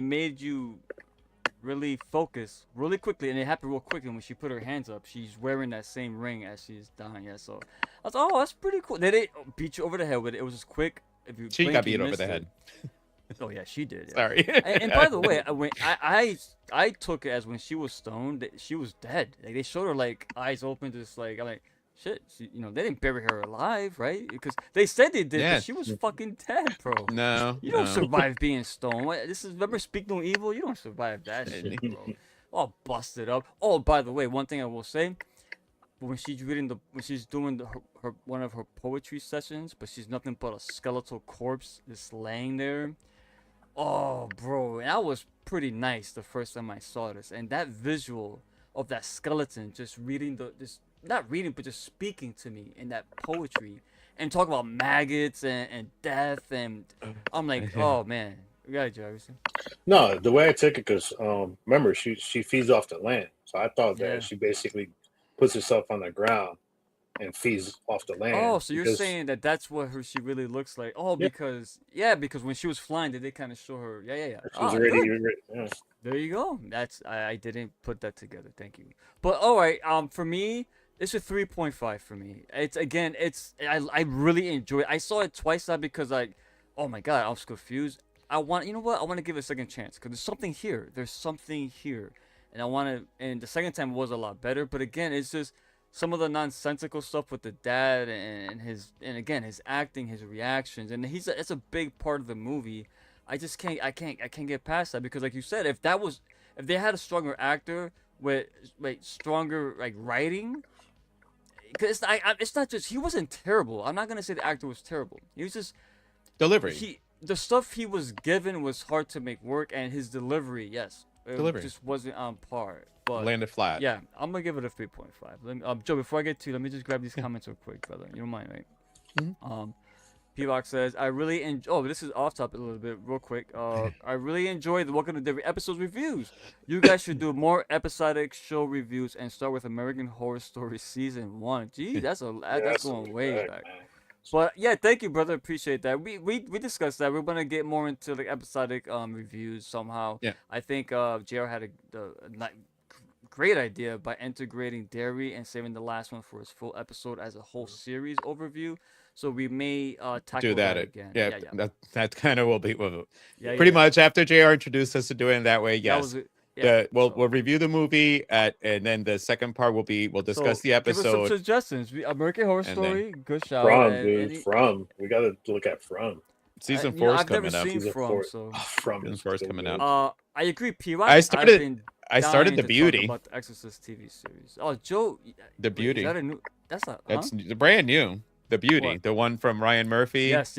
made you really focus really quickly, and it happened real quick. And when she put her hands up, she's wearing that same ring as she's dying. Yeah, so I was, oh, that's pretty cool. They didn't beat you over the head with it. It was just quick. If you She blink, got you beat over missed the it. head. Oh yeah, she did. Yeah. Sorry. And by the way, when I took it as when she was stoned, she was dead. Like they showed her like eyes open, just like I'm like, shit. They didn't bury her alive, right? Because they said they did, Yeah. but she was fucking dead, bro. No, You don't no. survive being stoned. This is remember Speak No Evil. You don't survive that shit, bro. All busted up. Oh, by the way, one thing I will say. When she's doing her one of her poetry sessions, but she's nothing but a skeletal corpse just laying there. Oh, bro, and that was pretty nice the first time I saw this, and that visual of that skeleton just reading not reading but just speaking to me in that poetry and talk about maggots and death, and I'm like, oh man, we got it, Jarvis. No, the way I took it, because remember she feeds off the land, so I thought Yeah. that she basically puts herself on the ground and feeds off the land. Oh, so you're because- saying that's what she really looks like? Oh, Yeah. because when she was flying, did they kind of show her? Yeah. she was Oh, already, good. yeah. There you go. I didn't put that together. Thank you. But all right, for me, it's a 3.5 for me. I really enjoy it. I saw it twice now because oh my god, I was confused. I want to give it a second chance because there's something here. There's something here, and the second time was a lot better. But again, it's just some of the nonsensical stuff with the dad and his acting, his reactions, and it's a big part of the movie. I can't get past that because, like you said, if they had a stronger actor with stronger writing, because it's not just he wasn't terrible. I'm not gonna say the actor was terrible. He was just Delivery. the stuff he was given was hard to make work, and his delivery, yes, it just wasn't on par. But Landed flat. yeah, I'm gonna give it a 3.5. Joe, before I get to, let me just grab these comments real quick, brother. You don't mind, right? Mhm. P-Rock says, I really enjoy. Oh, this is off topic a little bit, real quick. I really enjoy the Welcome to Every Episodes reviews. You guys should do more episodic show reviews and start with American Horror Story Season 1. Gee, that's going way back. Man. But yeah, thank you, brother. Appreciate that. We discussed that. We're gonna get more into episodic reviews somehow. Yeah. I think JR had a great idea by integrating Derry and saving the last one for his full episode as a whole series overview. So we may tackle Do that again. Yeah. That kind of will be Yeah, pretty yeah. much after JR introduced us to doing it that way. Yes. Yeah. we'll so- we'll review the movie and then the second part will be we'll discuss so the give us some episode. suggestions. American Horror and then- Story, good shout. From, and dude. any- From. We got to look at From. Season you know, 4 is I've never coming up. seen Season From, 4. so From Season is 4 is so coming good. out. I agree. P-Rock. I I've started- been I started dying The to talk Beauty. about the Exorcist TV series. Oh, Joe. The wait, Beauty. Is that a new? That's a. Huh? That's brand new. The Beauty, What? the one from Ryan Murphy. Yes.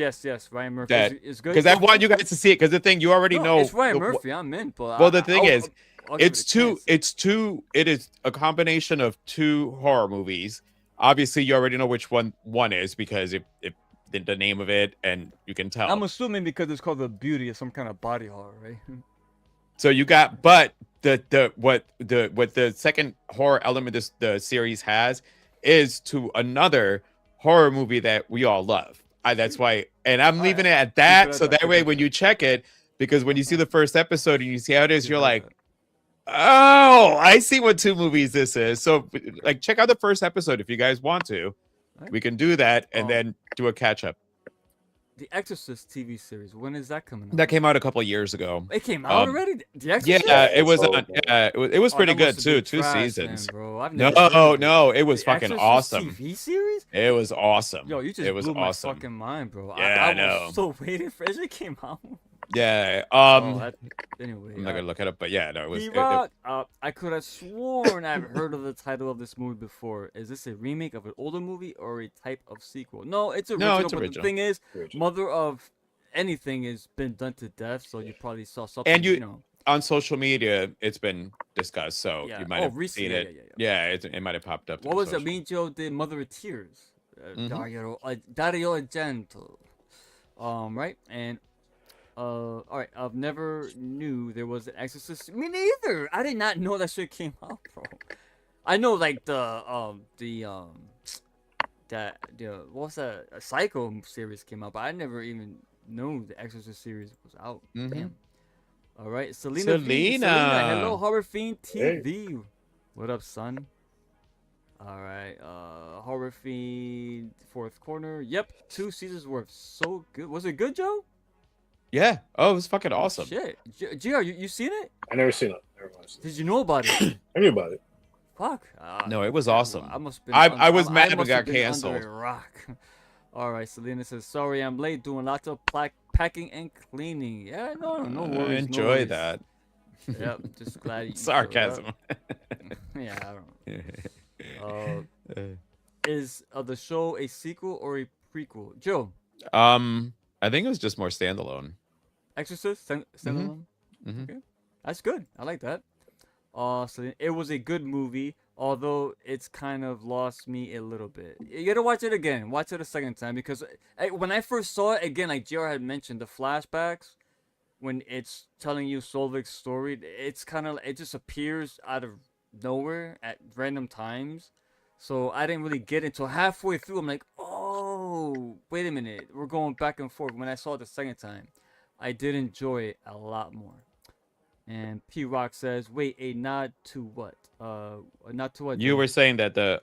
Ryan Murphy That- is good. Because I want you guys to see it. Because the thing you already No, know. it's Ryan the- Murphy. I'm in, but Well, the thing is, I'll give it's it a chance. it is a combination of two horror movies. Obviously, you already know which one is because if the name of it and you can tell. I'm assuming because it's called The Beauty, it's some kind of body horror, right? So you got, but what the second horror element the series has is to another horror movie that we all love. That's why, and I'm leaving it at that. it So at that that. way, when you check it, because when you see the first episode and you see how it is, you're Keep it like, at oh, I see what two movies this is. So like, check out the first episode if you guys want to. Alright. We can do that and Um, then do a catch up. The Exorcist TV series. When is that coming out? That came out a couple years ago. It came out um, already. The Exorcist. Yeah, it was. so On, bad. it was Oh, pretty that good must have too. been 2 trash, then, seasons. bro. I've No, never heard of it. no, it was The fucking Exorcist awesome. TV series. It was awesome. Yo, you just it was blew awesome. my fucking mind, bro. Yeah, I I know. was so waiting for it came out. Yeah. Anyway, I'm not gonna look it up, but yeah, no, it was. P-Rock, I could have sworn I've heard of the title of this movie before. Is this a remake of an older movie or a type of sequel? No, it's original. it's but the original. thing is, Original. Mother of anything has been done to death, so you probably saw something. And you- know. On social media, it's been discussed, so Yeah. you might Oh, have recently, seen it. yeah. It might have popped up. What was it? Me Joe did Mother of Tears. Mhm. Dario Argento. Right? And all right, I've never knew there was an Exorcist. Me neither. I did not know that shit came out, bro. I know like what's that? A Psycho series came out, but I never even knew the Exorcist series was out. Mhm. Damn. All right, Selena. V. Selena. Hello, Horror Fiend TV. What up, son? All right, Horror Fiend fourth corner. Yep, 2 seasons worth. So good. Was it good, Joe? Yeah. Oh, it was fucking awesome. Shit, Gr, you seen it? I never seen it. Never mind. Did you know about it? I knew about it. Fuck. No, it was damn, awesome. I must been. I was I mad it must got have been under canceled. a rock. All right, Selena says sorry I'm late, doing lots of packing and cleaning. Yeah, no worries. no Enjoy worries. that. Yep, just glad you showed Sarcasm. up. Yeah, I don't. Is the show a sequel or a prequel? Joe, I think it was just more standalone. Exorcist standalone. Mhm. Okay, that's good. I like that. So it was a good movie, although it's kind of lost me a little bit. You gotta watch it again. Watch it a second time because when I first saw it again, like JR had mentioned, the flashbacks when it's telling you Solvik's story, it's kind of it just appears out of nowhere at random times. So I didn't really get it until halfway through. I'm like, oh, wait a minute, we're going back and forth. When I saw it the second time, I did enjoy it a lot more. And P Rock says, "Wait, a nod to what? A nod to what?" You Joe? were saying that the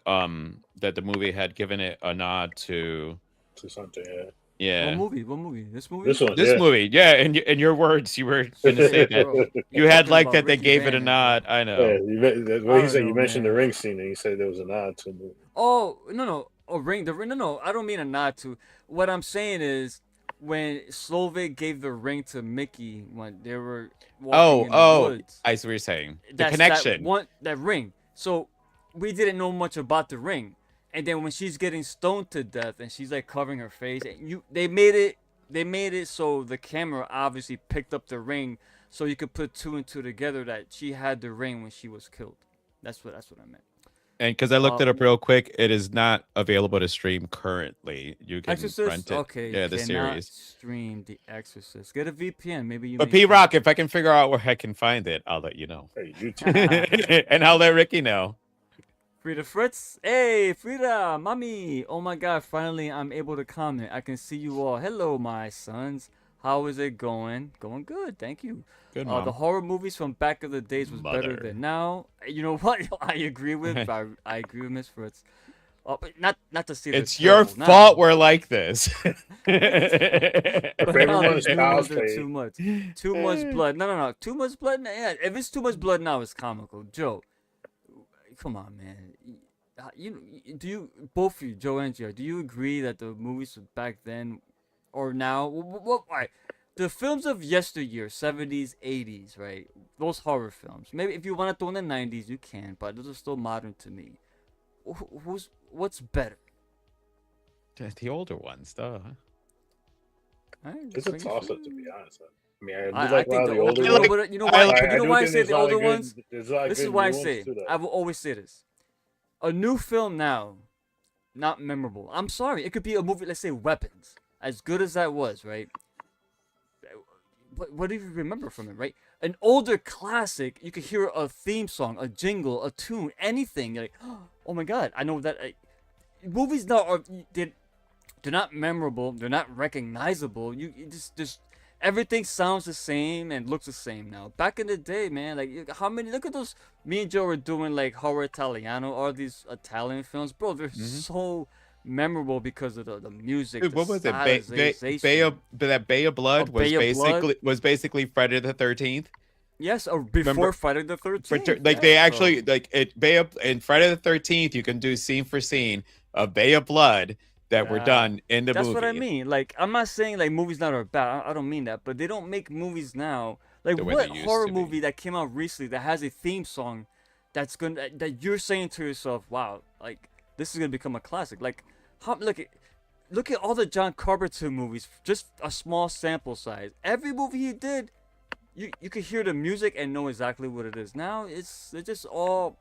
movie had given it a nod to To something, yeah. What yeah movie? What movie? This movie? This one, this yeah. movie yeah. In your words, you were gonna say that Bro, you you're had talking like about that they Ricky gave it a Vannon, nod. bro. I Yeah, know. that's I what he don't said. know, You mentioned man. the ring scene, and he said there was a nod to the movie. Oh no! Oh, ring the ring. No, I don't mean a nod to. What I'm saying is when Slovik gave the ring to Mickey when they were walking in the woods. I see what you're saying. The That's connection. that ring. So we didn't know much about the ring, and then when she's getting stoned to death and she's like covering her face, and they made it so the camera obviously picked up the ring, so you could put 2 and 2 together that she had the ring when she was killed. That's what I meant. And because I looked it up real quick, it is not available to stream currently. You can Exorcist. rent it. Okay. Yeah, the cannot series. stream The Exorcist. Get a VPN. Maybe you. But may P find- Rock, if I can figure out where I can find it, I'll let you know. Hey, YouTube. And I'll let Ricky know. Frida Fritz. Hey, Frida, mommy. Oh my God! Finally, I'm able to comment. I can see you all. Hello, my sons. How is it going? Going good, thank you. Good The mom. horror movies from back of the days was better Mother. than now. You know what? I agree with. I agree with Miss Fritz. but not to say It's your fault we're like this. Our But favorite now one they're is doing Child's under Play. too much blood. No, too much blood. Yeah, if it's too much blood now, it's comical. Joe, come on, man. Do you both of you, Joe and Joe, do you agree that the movies back then or now, what, right? The films of yesteryear, 70s, 80s, right? Those horror films. Maybe if you want to throw in the 90s, you can, but those are still modern to me. What's better? The older ones, though. All right, It's a bring it toss up, through. to be honest. I mean, I do I like a lot think of the the older you know ones. what you know I why like- you know do why I think say there's the a lot of older good- ones. There's a lot of This good is why I new ones say too, though. I will always say this: a new film now, not memorable. I'm sorry, it could be a movie. Let's say Weapons, as good as that was, right? What do you remember from it, right? An older classic, you could hear a theme song, a jingle, a tune, anything. You're like, oh my god, I know that. Movies now are they're not memorable. They're not recognizable. You just everything sounds the same and looks the same now. Back in the day, man, like how many? Look at those. Me and Joe were doing like horror Italiano, all these Italian films, bro. They're so memorable because of the music. Dude, the what was it? stylization. That Bay of Blood Bay of Blood? was basically Friday the 13th. Yes, or before Remember- Friday the 13th. Like they actually like it. Bay of in Friday the 13th, you can do scene for scene of Bay of Blood that were Yeah. done in the That's movie. what I mean. Like, I'm not saying like movies now are bad. I don't mean that, but they don't make movies now. Like, The way what they used horror to be. movie that came out recently that has a theme song that's gonna that you're saying to yourself, "Wow, like this is gonna become a classic." Like, look at all the John Carpenter movies. Just a small sample size. Every movie he did, you could hear the music and know exactly what it is. Now they're just all.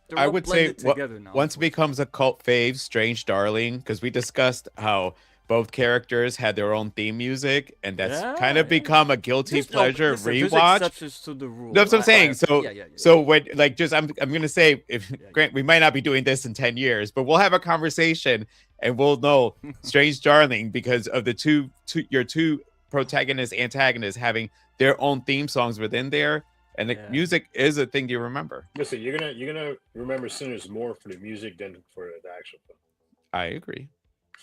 They're I all would say blended together now. once it becomes a cult fave, Strange Darling, because we discussed how both characters had their own theme music, and that's kind Yeah, of become a guilty There's no- pleasure listen, there's rewatch. exceptions to the rule. That's what I'm saying. So, yeah. so when like just I'm gonna say if Yeah. Grant, we might not be doing this in 10 years, but we'll have a conversation and we'll know Strange Darling because of the your two protagonists, antagonists having their own theme songs within there, and the Yeah. music is a thing you remember. Listen, you're gonna remember Sinners more for the music than for the actual film. I agree.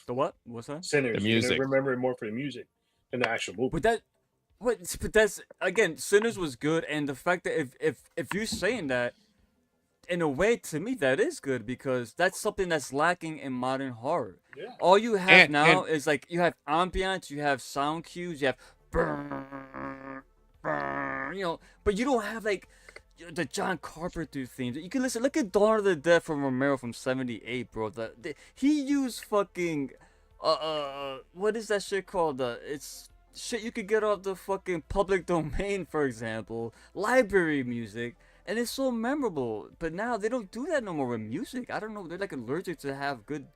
The what? What's that? Sinners, The you're music. gonna remember it more for the music than the actual movie. But that's again, Sinners was good, and the fact that if you're saying that, in a way, to me, that is good because that's something that's lacking in modern horror. Yeah. All you have And- now is like you have ambiance, you have sound cues, you have brrr, brrr, but you don't have like the John Carpenter themes. You can listen. Look at Dawn of the Dead from Romero from '78, bro. He used fucking what is that shit called? It's shit you could get off the fucking public domain, for example, library music. And it's so memorable, but now they don't do that no more with music. I don't know. They're like allergic to have good,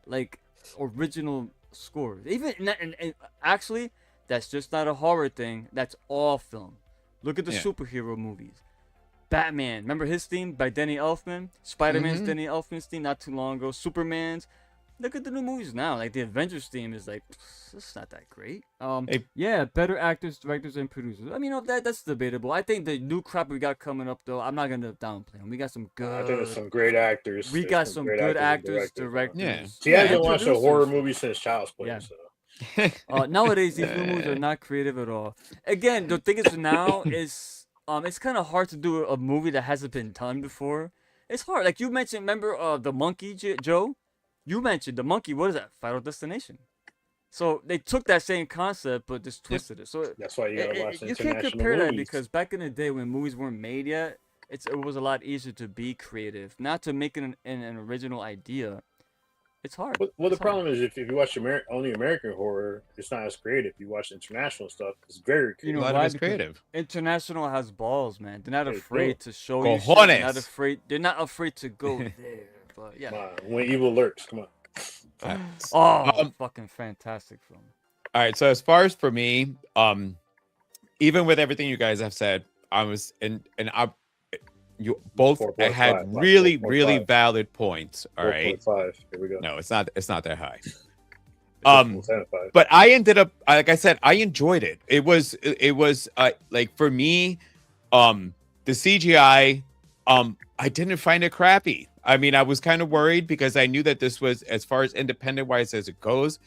like, original scores. Even and actually, that's just not a horror thing. That's all film. Look at the Yeah. superhero movies. Batman, remember his theme by Danny Elfman? Spider-Man's Mhm. Danny Elfman's theme not too long ago. Superman's. Look at the new movies now. Like the Avengers theme is like, it's not that great. Hey. Yeah, better actors, directors, and producers. I mean, that's debatable. I think the new crop we got coming up though, I'm not gonna downplay them. We got some good. I think there's some great actors. We There's got some great good actors actors, and directors. Yeah. See, I haven't and watched a horror producers. movie since Child's Play. Yeah. So Nowadays, these new movies are not creative at all. Again, the thing is now is it's kind of hard to do a movie that hasn't been done before. It's hard. Like you mentioned, remember the monkey, Joe? You mentioned the monkey. What is that? Final Destination. So they took that same concept but just twisted it. So that's why you gotta watch the you can't international compare that movies. because back in the day when movies weren't made yet, it was a lot easier to be creative, not to make it an original idea. It's hard. Well, the It's hard. problem is if you watch only American horror, it's not as creative. You watch international stuff, it's very You creative. know a lot why? of it's Because creative. International has balls, man. They're not They afraid do. to show you shit. They're not Cojones. afraid. They're not afraid to go there. But yeah. Come on, when evil lurks, come on. Oh, fucking fantastic film. All right. So as far as for me, even with everything you guys have said, I was you both 4.5, had like really 4.5. really valid points. All right. 4.5. Here we go. No, it's not that high. It's Um, 4.75. But I ended up, like I said, I enjoyed it. It was like for me, the CGI, I didn't find it crappy. I mean, I was kind of worried because I knew that this was, as far as independent wise as it goes,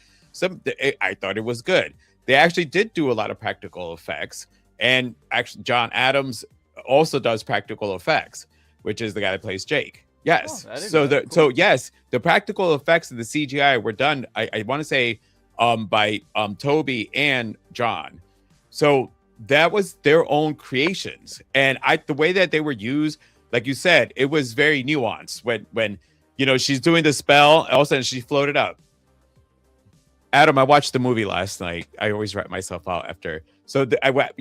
I thought it was good. They actually did do a lot of practical effects, and actually John Adams also does practical effects, which is the guy that plays Jake. Yes. Oh, I didn't So know that. Cool. yes, the practical effects of the CGI were done. I want to say by Toby and John. So that was their own creations, and the way that they were used, like you said, it was very nuanced. When she's doing the spell, all of a sudden she floated up. Adam, I watched the movie last night. I always write myself out after. So I went,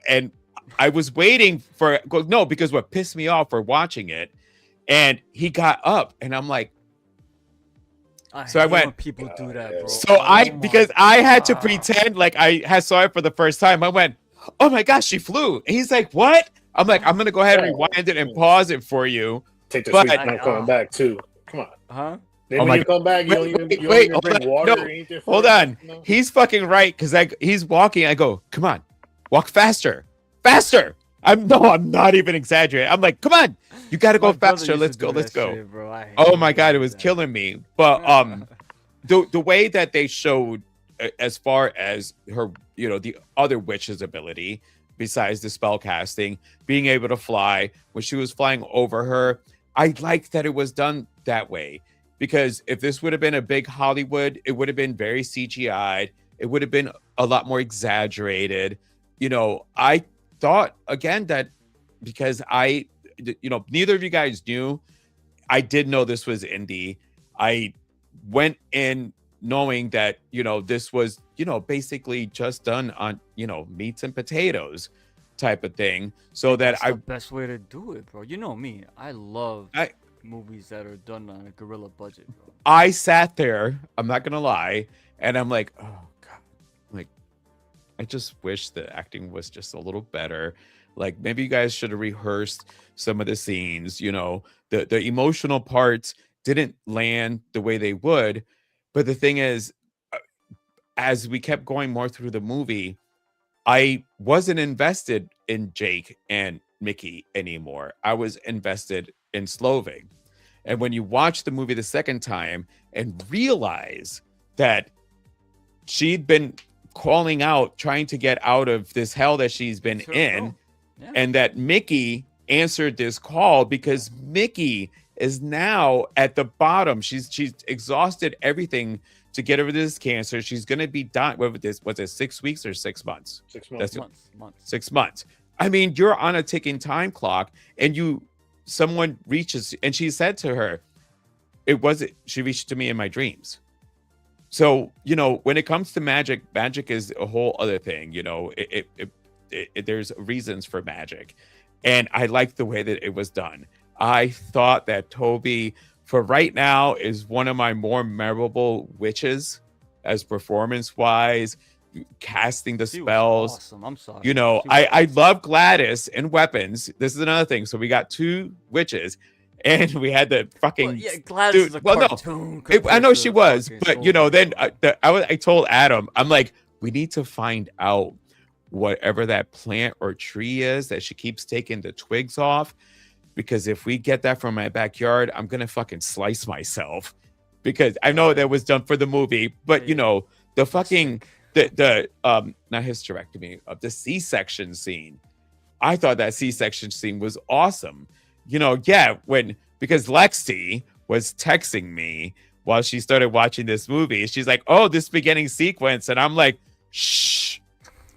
and I was waiting for because what pissed me off for watching it, and he got up, and I'm like, I so I hate went. when people do that, bro. So because I had to pretend like I had saw it for the first time. I went, oh my gosh, she flew. And he's like, what? I'm like, I'm gonna go ahead and rewind it and pause it for you. Take the But- sweet time coming back too. Come on. Huh? Then Oh when my you come back, you don't even hold bring on. water No, or anything. Hold on. He's fucking right, because he's walking. I go, come on, walk faster. I'm not even exaggerating. I'm like, come on, you gotta go My brother faster. used Let's to do go. that shit, bro. I Oh hate my god, it doing was that. killing me. But the way that they showed, as far as her, the other witch's ability besides the spell casting, being able to fly, when she was flying over her, I liked that it was done that way. Because if this would have been a big Hollywood, it would have been very CGI'd. It would have been a lot more exaggerated. I thought again that because neither of you guys knew, I did know this was indie. I went in knowing that, this was, basically just done on, meats and potatoes type of thing. So that That's the best way to do it, bro. You know me. I love movies that are done on a guerrilla budget, bro. I sat there, I'm not gonna lie, and I'm like, oh god, like I just wish the acting was just a little better. Like maybe you guys should have rehearsed some of the scenes. The emotional parts didn't land the way they would. But the thing is, as we kept going more through the movie, I wasn't invested in Jake and Mickey anymore. I was invested in Sloving. And when you watch the movie the second time and realize that she'd been calling out, trying to get out of this hell that she's been Sure, in, bro. Yeah. and that Mickey answered this call because Mickey is now at the bottom. She's exhausted everything to get over this cancer. She's gonna be dying. What was it 6 weeks or 6 months? 6 months. That's Months. 6 months. I mean, you're on a ticking time clock, and someone reaches, and she said to her, she reached to me in my dreams. So, when it comes to magic is a whole other thing. There's reasons for magic, and I like the way that it was done. I thought that Toby, for right now, is one of my more memorable witches, as performance wise, casting the She was spells. awesome. I'm sorry. I love Gladys and weapons. This is another thing. So we got two witches, and we had the fucking. Well, yeah, Gladys is a cartoon. I know compared she to was, fucking but Sylvie. then I told Adam, I'm like, we need to find out whatever that plant or tree is that she keeps taking the twigs off, because if we get that from my backyard, I'm gonna fucking slice myself, because I know that was done for the movie, but the fucking the not hysterectomy of the C-section scene. I thought that C-section scene was awesome. Because Lexi was texting me while she started watching this movie. She's like, oh, this beginning sequence. And I'm like, shh,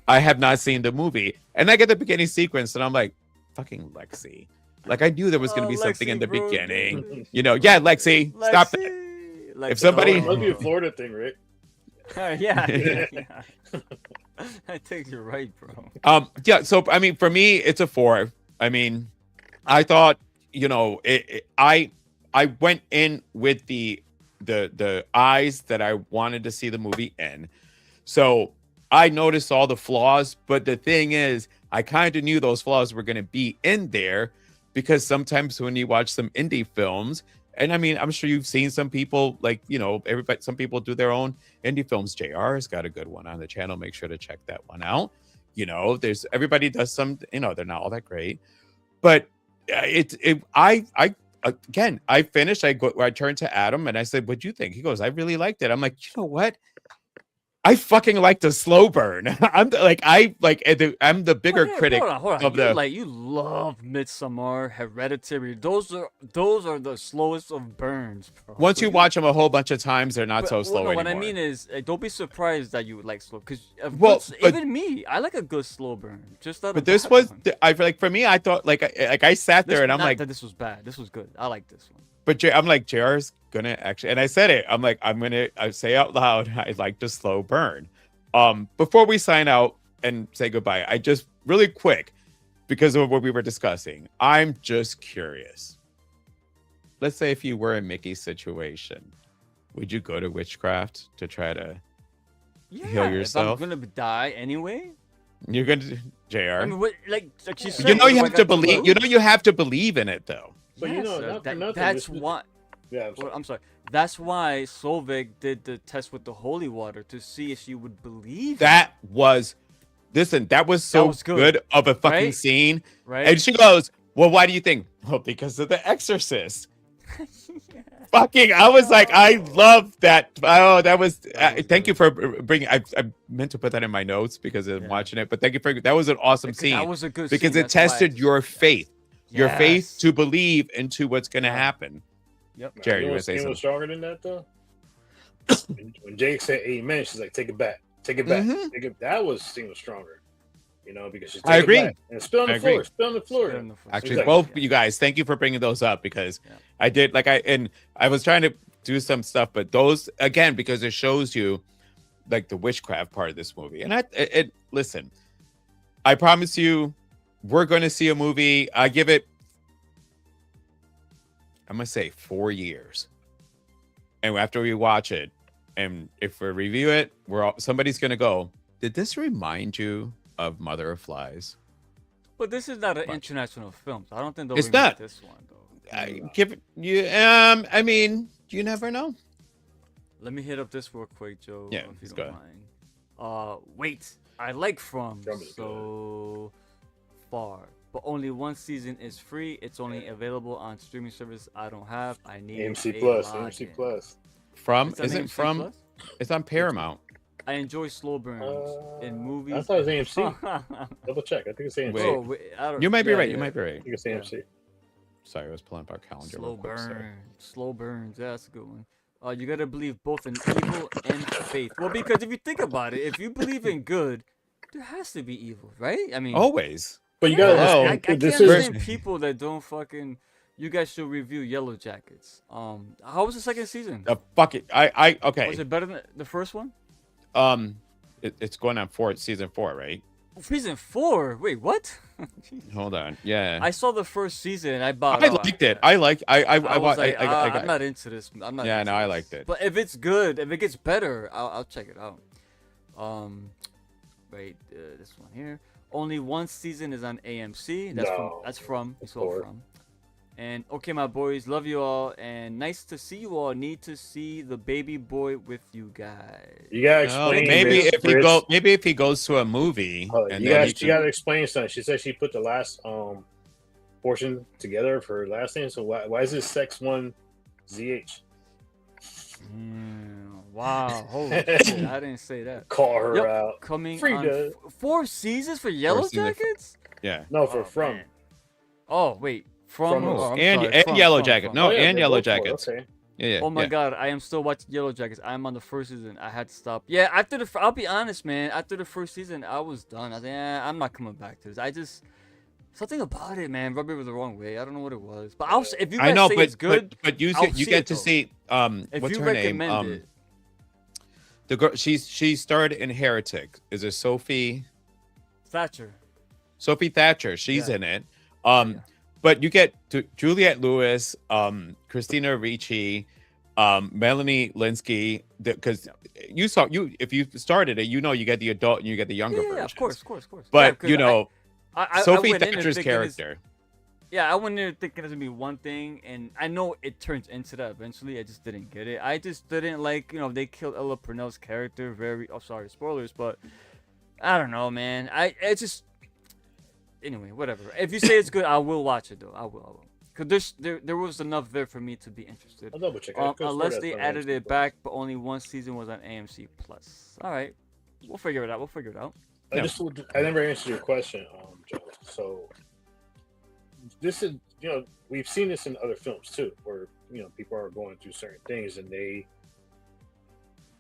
I have not seen the movie. And I get the beginning sequence and I'm like, fucking Lexi. Like, I knew there was going to be something in the beginning. Lexi, stop that. Like, If somebody- It must be a Florida thing, Rick. yeah. I think you're right, bro. So I mean, for me, it's a 4. I mean, I thought, I went in with the eyes that I wanted to see the movie in. So I noticed all the flaws, but the thing is, I kind of knew those flaws were going to be in there, because sometimes when you watch some indie films, and I mean, I'm sure you've seen some people, like, some people do their own indie films. JR has got a good one on the channel. Make sure to check that one out. Everybody does some, they're not all that great, but I again, I finished. I turned to Adam and I said, "What'd you think?" He goes, "I really liked it." I'm like, you know what? I fucking like the slow burn. I'm I'm the bigger critic Hold on. of the. You love Midsommar, Hereditary. Those are the slowest of burns, bro. Once So you watch them a whole bunch of times, they're not But so well, slow no, anymore. what I mean is, don't be surprised that you like slow, because Well, but- even me, I like a good slow burn. Just not a But this bad was, one. I feel like for me, I thought like I sat there and I'm Not like, that this was bad. This was good. I like this one. but I'm like, JR's gonna actually, and I said it. I'm like, I say out loud, I like to slow burn. Before we sign out and say goodbye, I just really quick, because of what we were discussing, I'm just curious. Let's say if you were in Mickey's situation, would you go to witchcraft to try to Yeah, heal if yourself? I'm gonna die anyway. You're gonna, JR. I mean, what, like you said, You know what you do I have to got believe. lose? You know you have to believe in it though. But you know, not for nothing, that's this is- why. Yeah, I'm sorry. I'm sorry. That's why Solveig did the test with the holy water to see if she would believe. That was, listen, that was so was good, of a fucking right? scene. right? And she goes, "Well, why do you think?" Well, because of The Exorcist. Fucking, I was like, I love that. Oh, that was. That was Thank you good. for bringing. I meant to put that in my notes because I'm Yeah. watching it. But thank you for that. Was an awesome Because scene that was a good because scene, it that's why tested your faith, your faith Yes. to believe into what's going to Yeah. happen. Yep. Jerry, you you know were what's saying was something? stronger than that though? When Jake said amen, she's like, take it back. Take it back. Mhm. Take it. That was scene was stronger. You know, because she's I agree. And spill on I the floor. agree. Spill on the floor. Spit on the floor. Actually, Exactly. both you guys, thank you for bringing those up because Yeah. I did I was trying to do some stuff, but those again because it shows you like the witchcraft part of this movie. And listen, I promise you, we're going to see a movie. I give it, I'm gonna say 4 years, and after we watch it, and if we review it, somebody's gonna go, "Did this remind you of Mother of Flies?" But this is not an But- international film, so I don't think they'll It's remake not. this one though. I give it you. I mean, you never know. Let me hit up this real quick, Joe. Yeah, if you let's don't go. mind. Wait. I like From From is so far, but only one season is free. It's only available on streaming service I don't have. I need AMC a Plus. login. AMC Plus. From It's on isn't AMC from Plus? it's on Paramount. I enjoy slow burns in movies. I thought it was AMC. Double check. I think it's AMC. Wait. Oh, wait, I don't, You might be yeah, right. You yeah. might be I right. think it's AMC. Sorry, I was pulling up our calendar. Slow real quick, sorry. burns. Slow burns. Yeah, that's a good one. You gotta believe both in evil and faith. Well, because if you think about it, if you believe in good, there has to be evil, right? I mean, Always. But you yeah, gotta Oh, I understand, can't this understand is people that don't fucking. You guys should review Yellow Jackets. How was the second season? Fuck it. I okay. Was it better than the first one? It's going on season 4, right? Season 4. Wait, what? Hold on. Yeah. I saw the first season. I bought. I liked it. I was like, got I'm not into this. I'm not. Yeah, into no, I this. liked it. But if it's good, if it gets better, I'll check it out. Wait, this one here. Only one season is on AMC. No, That's from. of So course. from. And okay, my boys, love you all, and nice to see you all. Need to see the baby boy with you guys. you gotta Oh, explain. maybe this, Chris. maybe if he goes to a movie and you then gotta, he you can- gotta explain something. She said she put the last portion together of her last name. So why is this sex one ZH? Wow, holy shit! I didn't say that. Call her Yep, out. coming Free on to- 4 seasons for Yellow season for- Jackets. yeah. No, for Oh, from. man. Oh wait, from, From oh, I'm and sorry, and from, Yellow from, Jacket. from. No, Oh, yeah, and they're Yellow both for it. Jackets. Okay. Yeah. Oh my yeah. god, I am still watching Yellow Jackets. I'm on the first season. I had to stop. Yeah, after I'll be honest, man. After the first season, I was done. I was like, I'm not coming back to this. I just something about it, man, rubbed me the wrong way. I don't know what it was, but if you guys I know, say but it's good, but you I'll you see get it, to though. see if what's you her name? recommend it, The girl she starred in Heretic. Is it Sophie Thatcher. Thatcher? She's Yeah. in it. Yeah. But you get to Juliette Lewis, Christina Ricci, Melanie Linsky, because if you started it, you know you get the adult and you get the younger Yeah, versions. of course. Yeah, But 'cause you know, I Sophie went in there Thatcher's thinking it's- character. Yeah, I went in there thinking it was gonna be one thing, and I know it turns into that eventually. I just didn't get it. I just didn't like, they killed Ella Purnell's character. Sorry, spoilers, but I don't know, man. Anyway, whatever. If you say it's good, I will watch it though. I will. Cause there was enough there for me to be interested. I'll double check. I could've swore Unless that's they on added AMC+. it back, but only one season was on AMC Plus. All right, we'll figure it out. We'll figure it out. I never answered your question, Joe. So this is, we've seen this in other films too, where people are going through certain things and they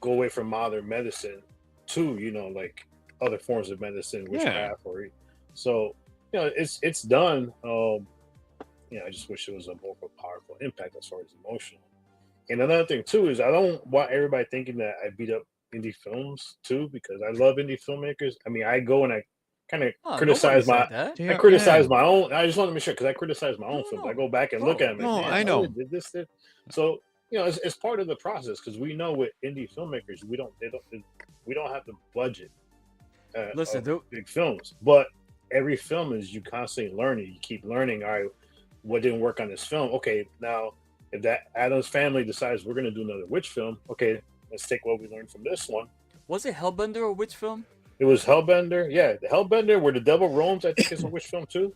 go away from modern medicine to like other forms of medicine, witchcraft, or so it's done. I just wish it was a more of a powerful impact as far as emotional. And another thing too is I don't want everybody thinking that I beat up indie films too, because I love indie filmmakers. I mean, I go and I kind of criticize my own. I just want to make sure, because I criticize my own films. I go back and look at them. No, and, I know. Did this. So it's part of the process, because we know with indie filmmakers we don't have the budget. Listen, of big films, but every film is you constantly learning. You keep learning. All right, what didn't work on this film? Okay, now if that Adams Family decides we're going to do another witch film, okay, let's take what we learned from this one. Was it Hellbender or which film? It was Hellbender. Yeah, the Hellbender, where the devil roams, I think is a witch film too.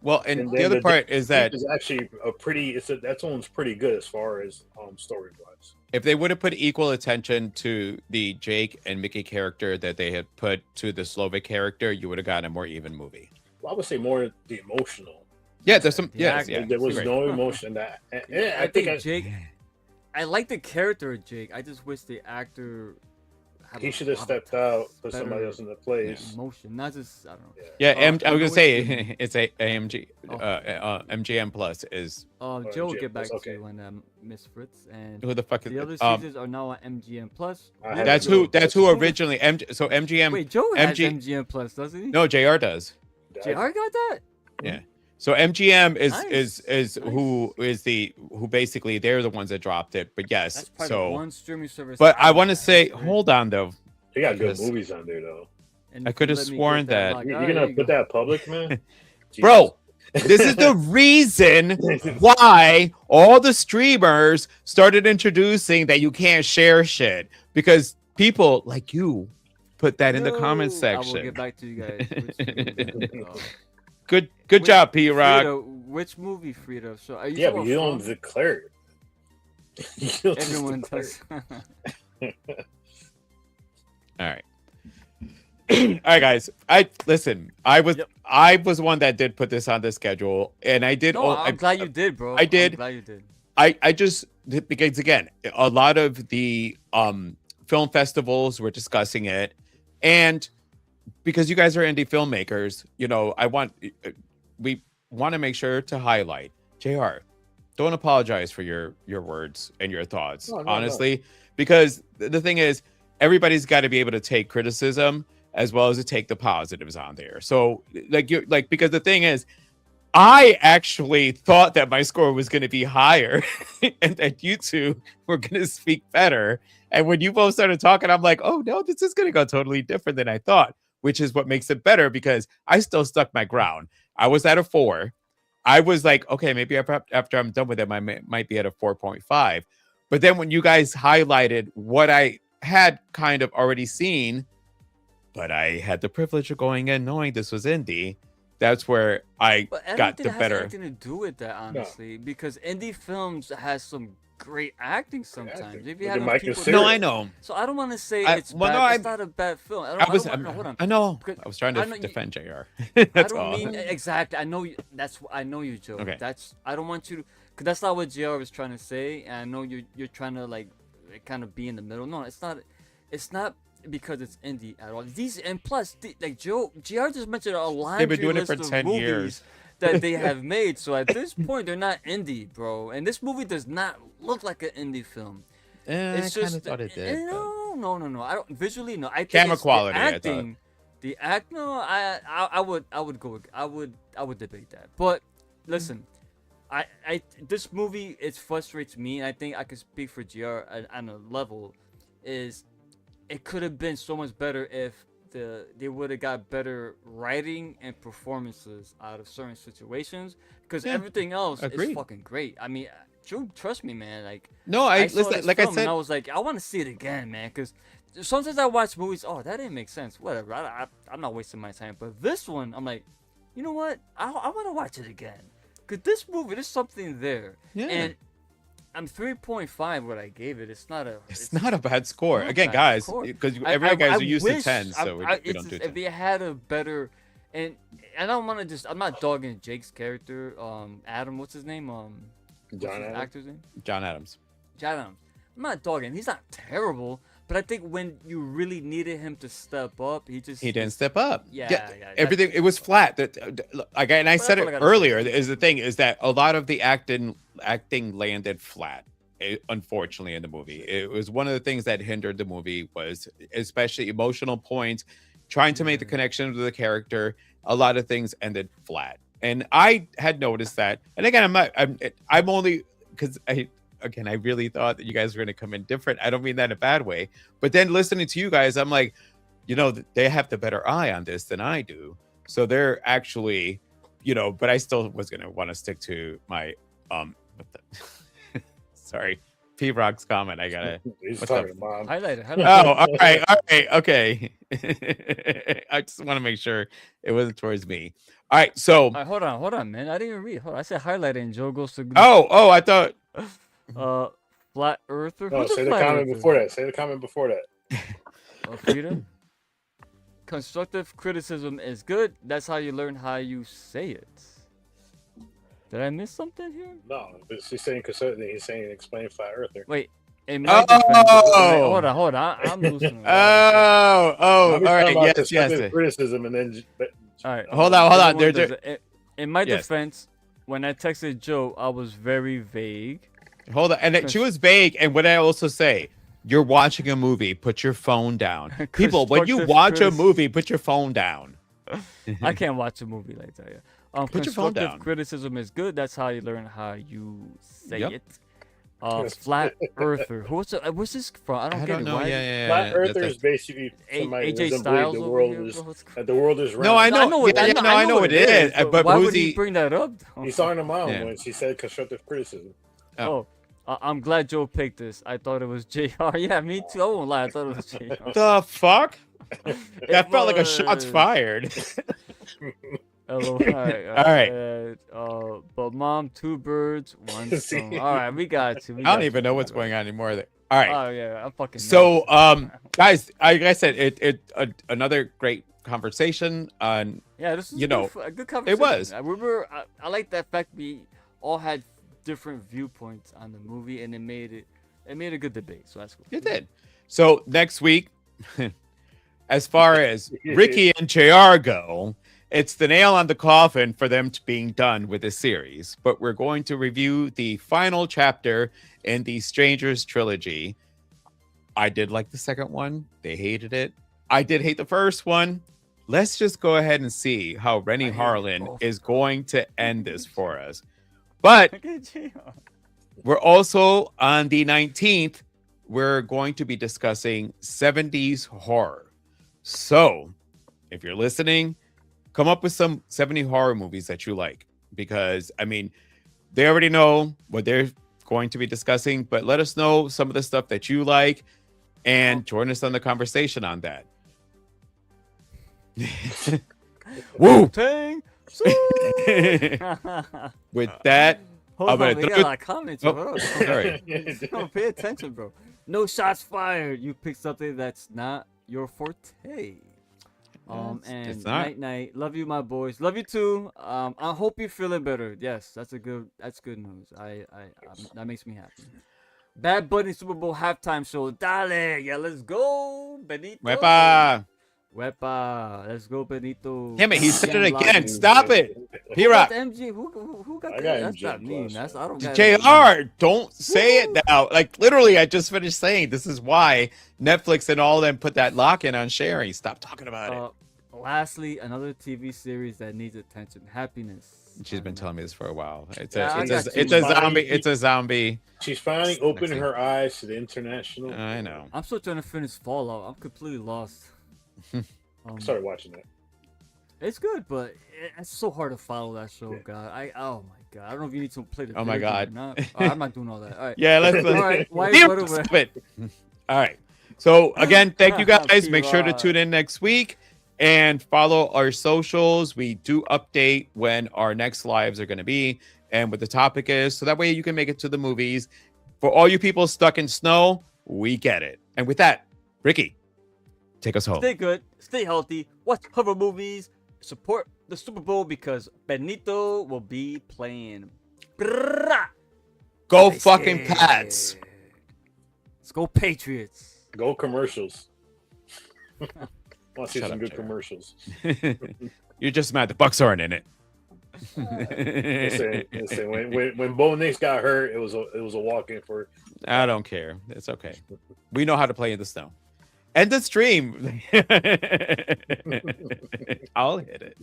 Well, and the other part is that is actually that one's pretty good as far as story wise. If they would have put equal attention to the Jake and Mickey character that they had put to the Slovak character, you would have gotten a more even movie. Well, I would say more the emotional. Yeah, there's some. There was no emotion that. I think Jake. I like the character of Jake. I just wish the actor. He should have stepped out, put somebody else in the place. Emotion, not just I don't know. Yeah, I was gonna say it's a AMG, MGM Plus is. Joe will get back to you on Miss Fritz, and who the fuck is the other seasons are now on MGM Plus. That's who originally MGM. Wait, Joe has MGM Plus, doesn't he? No, JR does. JR got that. Yeah. So MGM is who basically they're the ones that dropped it. But yes, that's probably so one streaming service. But I want to say, hold on though. They got good movies on there though. I could have sworn that you're gonna put that public, man. Bro, this is the reason why all the streamers started introducing that you can't share shit, because people like you put that in the comment section. I will get back to you guys. Good job, P Rock. Which movie, Frida? So are you but you don't declare it. Everyone does. All right. All right, guys. I was the one that did put this on the schedule, and I did. No, I'm glad you did, bro. I did. I'm glad you did. I just, because again, a lot of the film festivals were discussing it, and because you guys are indie filmmakers, we want to make sure to highlight JR. Don't apologize for your words and your thoughts, honestly, because the thing is, everybody's got to be able to take criticism as well as to take the positives on there. So because the thing is, I actually thought that my score was going to be higher and that you two were going to speak better. And when you both started talking, I'm like, oh no, this is going to go totally different than I thought, which is what makes it better, because I still stuck my ground. I was at a 4. I was like, okay, maybe after I'm done with it, I might be at a 4.5. But then when you guys highlighted what I had kind of already seen, but I had the privilege of going in knowing this was indie, that's where I got the better. Nothing to do with that, honestly, because indie films has some great acting sometimes. If you have people, no, I know. So I don't want to say it's bad. It's not a bad film. Hold on. I know. I was trying to defend JR. That's all. Mean exactly. I know you. I know you, Joe. Okay. I don't want you to, because that's not what JR was trying to say. And I know you're trying to kind of be in the middle. No, it's not. It's not because it's indie at all. And plus, JR just mentioned a laundry They've been doing it for 10 years that they have made. So at this point, they're not indie, bro. And this movie does not look like an indie film. It's just, I kind of thought it did. No. I don't visually. No, I think camera quality. I would debate that. But listen, this movie, it frustrates me, and I think I could speak for GR on a level. Is it could have been so much better if they would have got better writing and performances out of certain situations, because everything else is fucking great. I mean, trust me, man. I said, and I was like, I want to see it again, man, because sometimes I watch movies. Oh, that didn't make sense. Whatever. I'm not wasting my time. But this one, I'm like, you know what? I want to watch it again. Cause this movie, there's something there. Yeah. And I'm 3.5. What I gave it, it's not a. It's not a bad score. not a Again, bad guys, score. because I- every guys I are used to wish- 10, so we it's don't do just- 10. If they had a better, and I don't want to just. I'm not dogging Jake's character. Adam, what's his name? What's John his Adams? actor's name? John Adams. John Adams. I'm not dogging. He's not terrible, but I think when you really needed him to step up, he He didn't step up. Yeah. Everything it was flat. Again, I said That's it all I gotta earlier. Is the thing is that a lot of the acting landed flat. Unfortunately, in the movie, it was one of the things that hindered the movie was especially emotional points, trying to make the connection with the character. A lot of things ended flat, and I had noticed that. And again, I'm only because I really thought that you guys were going to come in different. I don't mean that in a bad way, but then listening to you guys, I'm like, they have the better eye on this than I do. So they're actually, but I still was going to want to stick to my, sorry, P Rock's comment. I gotta, He's what's talking up? to mom. Highlight it. oh, all right, okay. I just want to make sure it wasn't towards me. All right, so, All right, hold on, man. I didn't even read. Hold on. I said highlight it and Joe goes to I thought, Flat Earther. No, Who's a say the flat comment earther? before that. Say the comment before that. Frida? Constructive criticism is good. That's how you learn how you say it. Did I miss something here? No, but she's saying concerning. He's saying explain flat earther. Wait. In my defense, Oh! hold on. I'm losing. all right, yes. Constructive criticism, and then. All right. Hold on. In my Yes. defense, when I texted Joe, I was very vague. Hold on, and she was vague. And what I also say, you're watching a movie, put your phone down. People, when you Constructive watch a criticism. movie, put your phone down. I can't watch a movie like that. Yeah. Put your phone Constructive down. criticism is good. That's how you learn how you say Yep. it. Flat Earther. What's this from? I don't I get don't it. know. Why? Yeah. Flat earther that's- is basically somebody AJ doesn't Styles believe the over world here, is bro. that the world is round. No, I know. I know what- I know what it is. But why who's would he bring that up? though? He's talking to mom Yeah. when she said constructive criticism. Oh, I'm glad Joe picked this. I thought it was JR. Yeah, me too. I won't lie. I thought it was JR. The fuck? It That felt like a shots was- fired. Hello. All right. But mom, two birds, one stone. All right, we got you. I don't even know what's going on anymore. All right. Oh yeah, I'm fucking. So, nuts. guys, like I said, another great conversation on. Yeah, this is a good conversation. was. I like that fact we all had different viewpoints on the movie, and it made a good debate. So that's cool. It did. So next week, as far as Ricky and JR go, it's the nail on the coffin for them being done with this series. But we're going to review the final chapter in the Strangers trilogy. I did like the second one. They hated it. I did hate the first one. Let's just go ahead and see how Rennie Harlan is going to end this for us. But Look at JR. we're also on the 19th, we're going to be discussing 70s horror. So if you're listening, come up with some 70 horror movies that you like, because I mean, they already know what they're going to be discussing, but let us know some of the stuff that you like and join us on the conversation on that. Woo! Tang. With that, Hold I'm on, gonna we got throw- a lot of comments. Oh, Hold on. sorry. No, pay attention, bro. No shots fired. You picked something that's not your forte. And it's not. night. Love you, my boys. Love you too. I hope you're feeling better. Yes, that's good news. That makes me happy. Bad Bunny Super Bowl halftime show. Dale, yeah, let's go, Benito. Wepa! Let's go, Benito. Damn it, he said it Young again. Lion. Stop it. Who P-Rock. got the MG? Who got I that? got That's MG not me. plus. That's I don't got JR, don't say it now. Like literally, I just finished saying this is why Netflix and all of them put that lock in on sharing. Stop talking about it. Lastly, another TV series that needs attention. Happiness. She's been telling me this for a while. It's Yeah, I a got it's you. a zombie. It's a zombie. She's finally Next opening thing. her eyes to the international. I know. I'm still trying to finish Fallout. I'm completely lost. I started watching that. It's good, but it's so hard to follow that show, God. Oh my God. I don't know if you need to play the. Oh my video game God. or not. Oh, I'm not doing all that. All right. Yeah, let's. All right. Why? P-Rock, stop it. All right. So again, thank you guys. Make sure to P-Rock. tune in next week and follow our socials. We do update when our next lives are going to be. and what the topic is, so that way you can make it to the movies. For all you people stuck in snow, we get it. And with that, Ricky, take us home. Stay good, stay healthy, watch horror movies, support the Super Bowl because Benito will be playing. Brrrah! Go Stay fucking scared. Pats. Let's go Patriots. Go commercials. Want to see Shut some up, good Jared. commercials. You're just mad the Bucks aren't in it. Listen, when Bo Nix got hurt, it was a walk in for. I don't care. It's okay. We know how to play in the snow. End the stream. I'll hit it.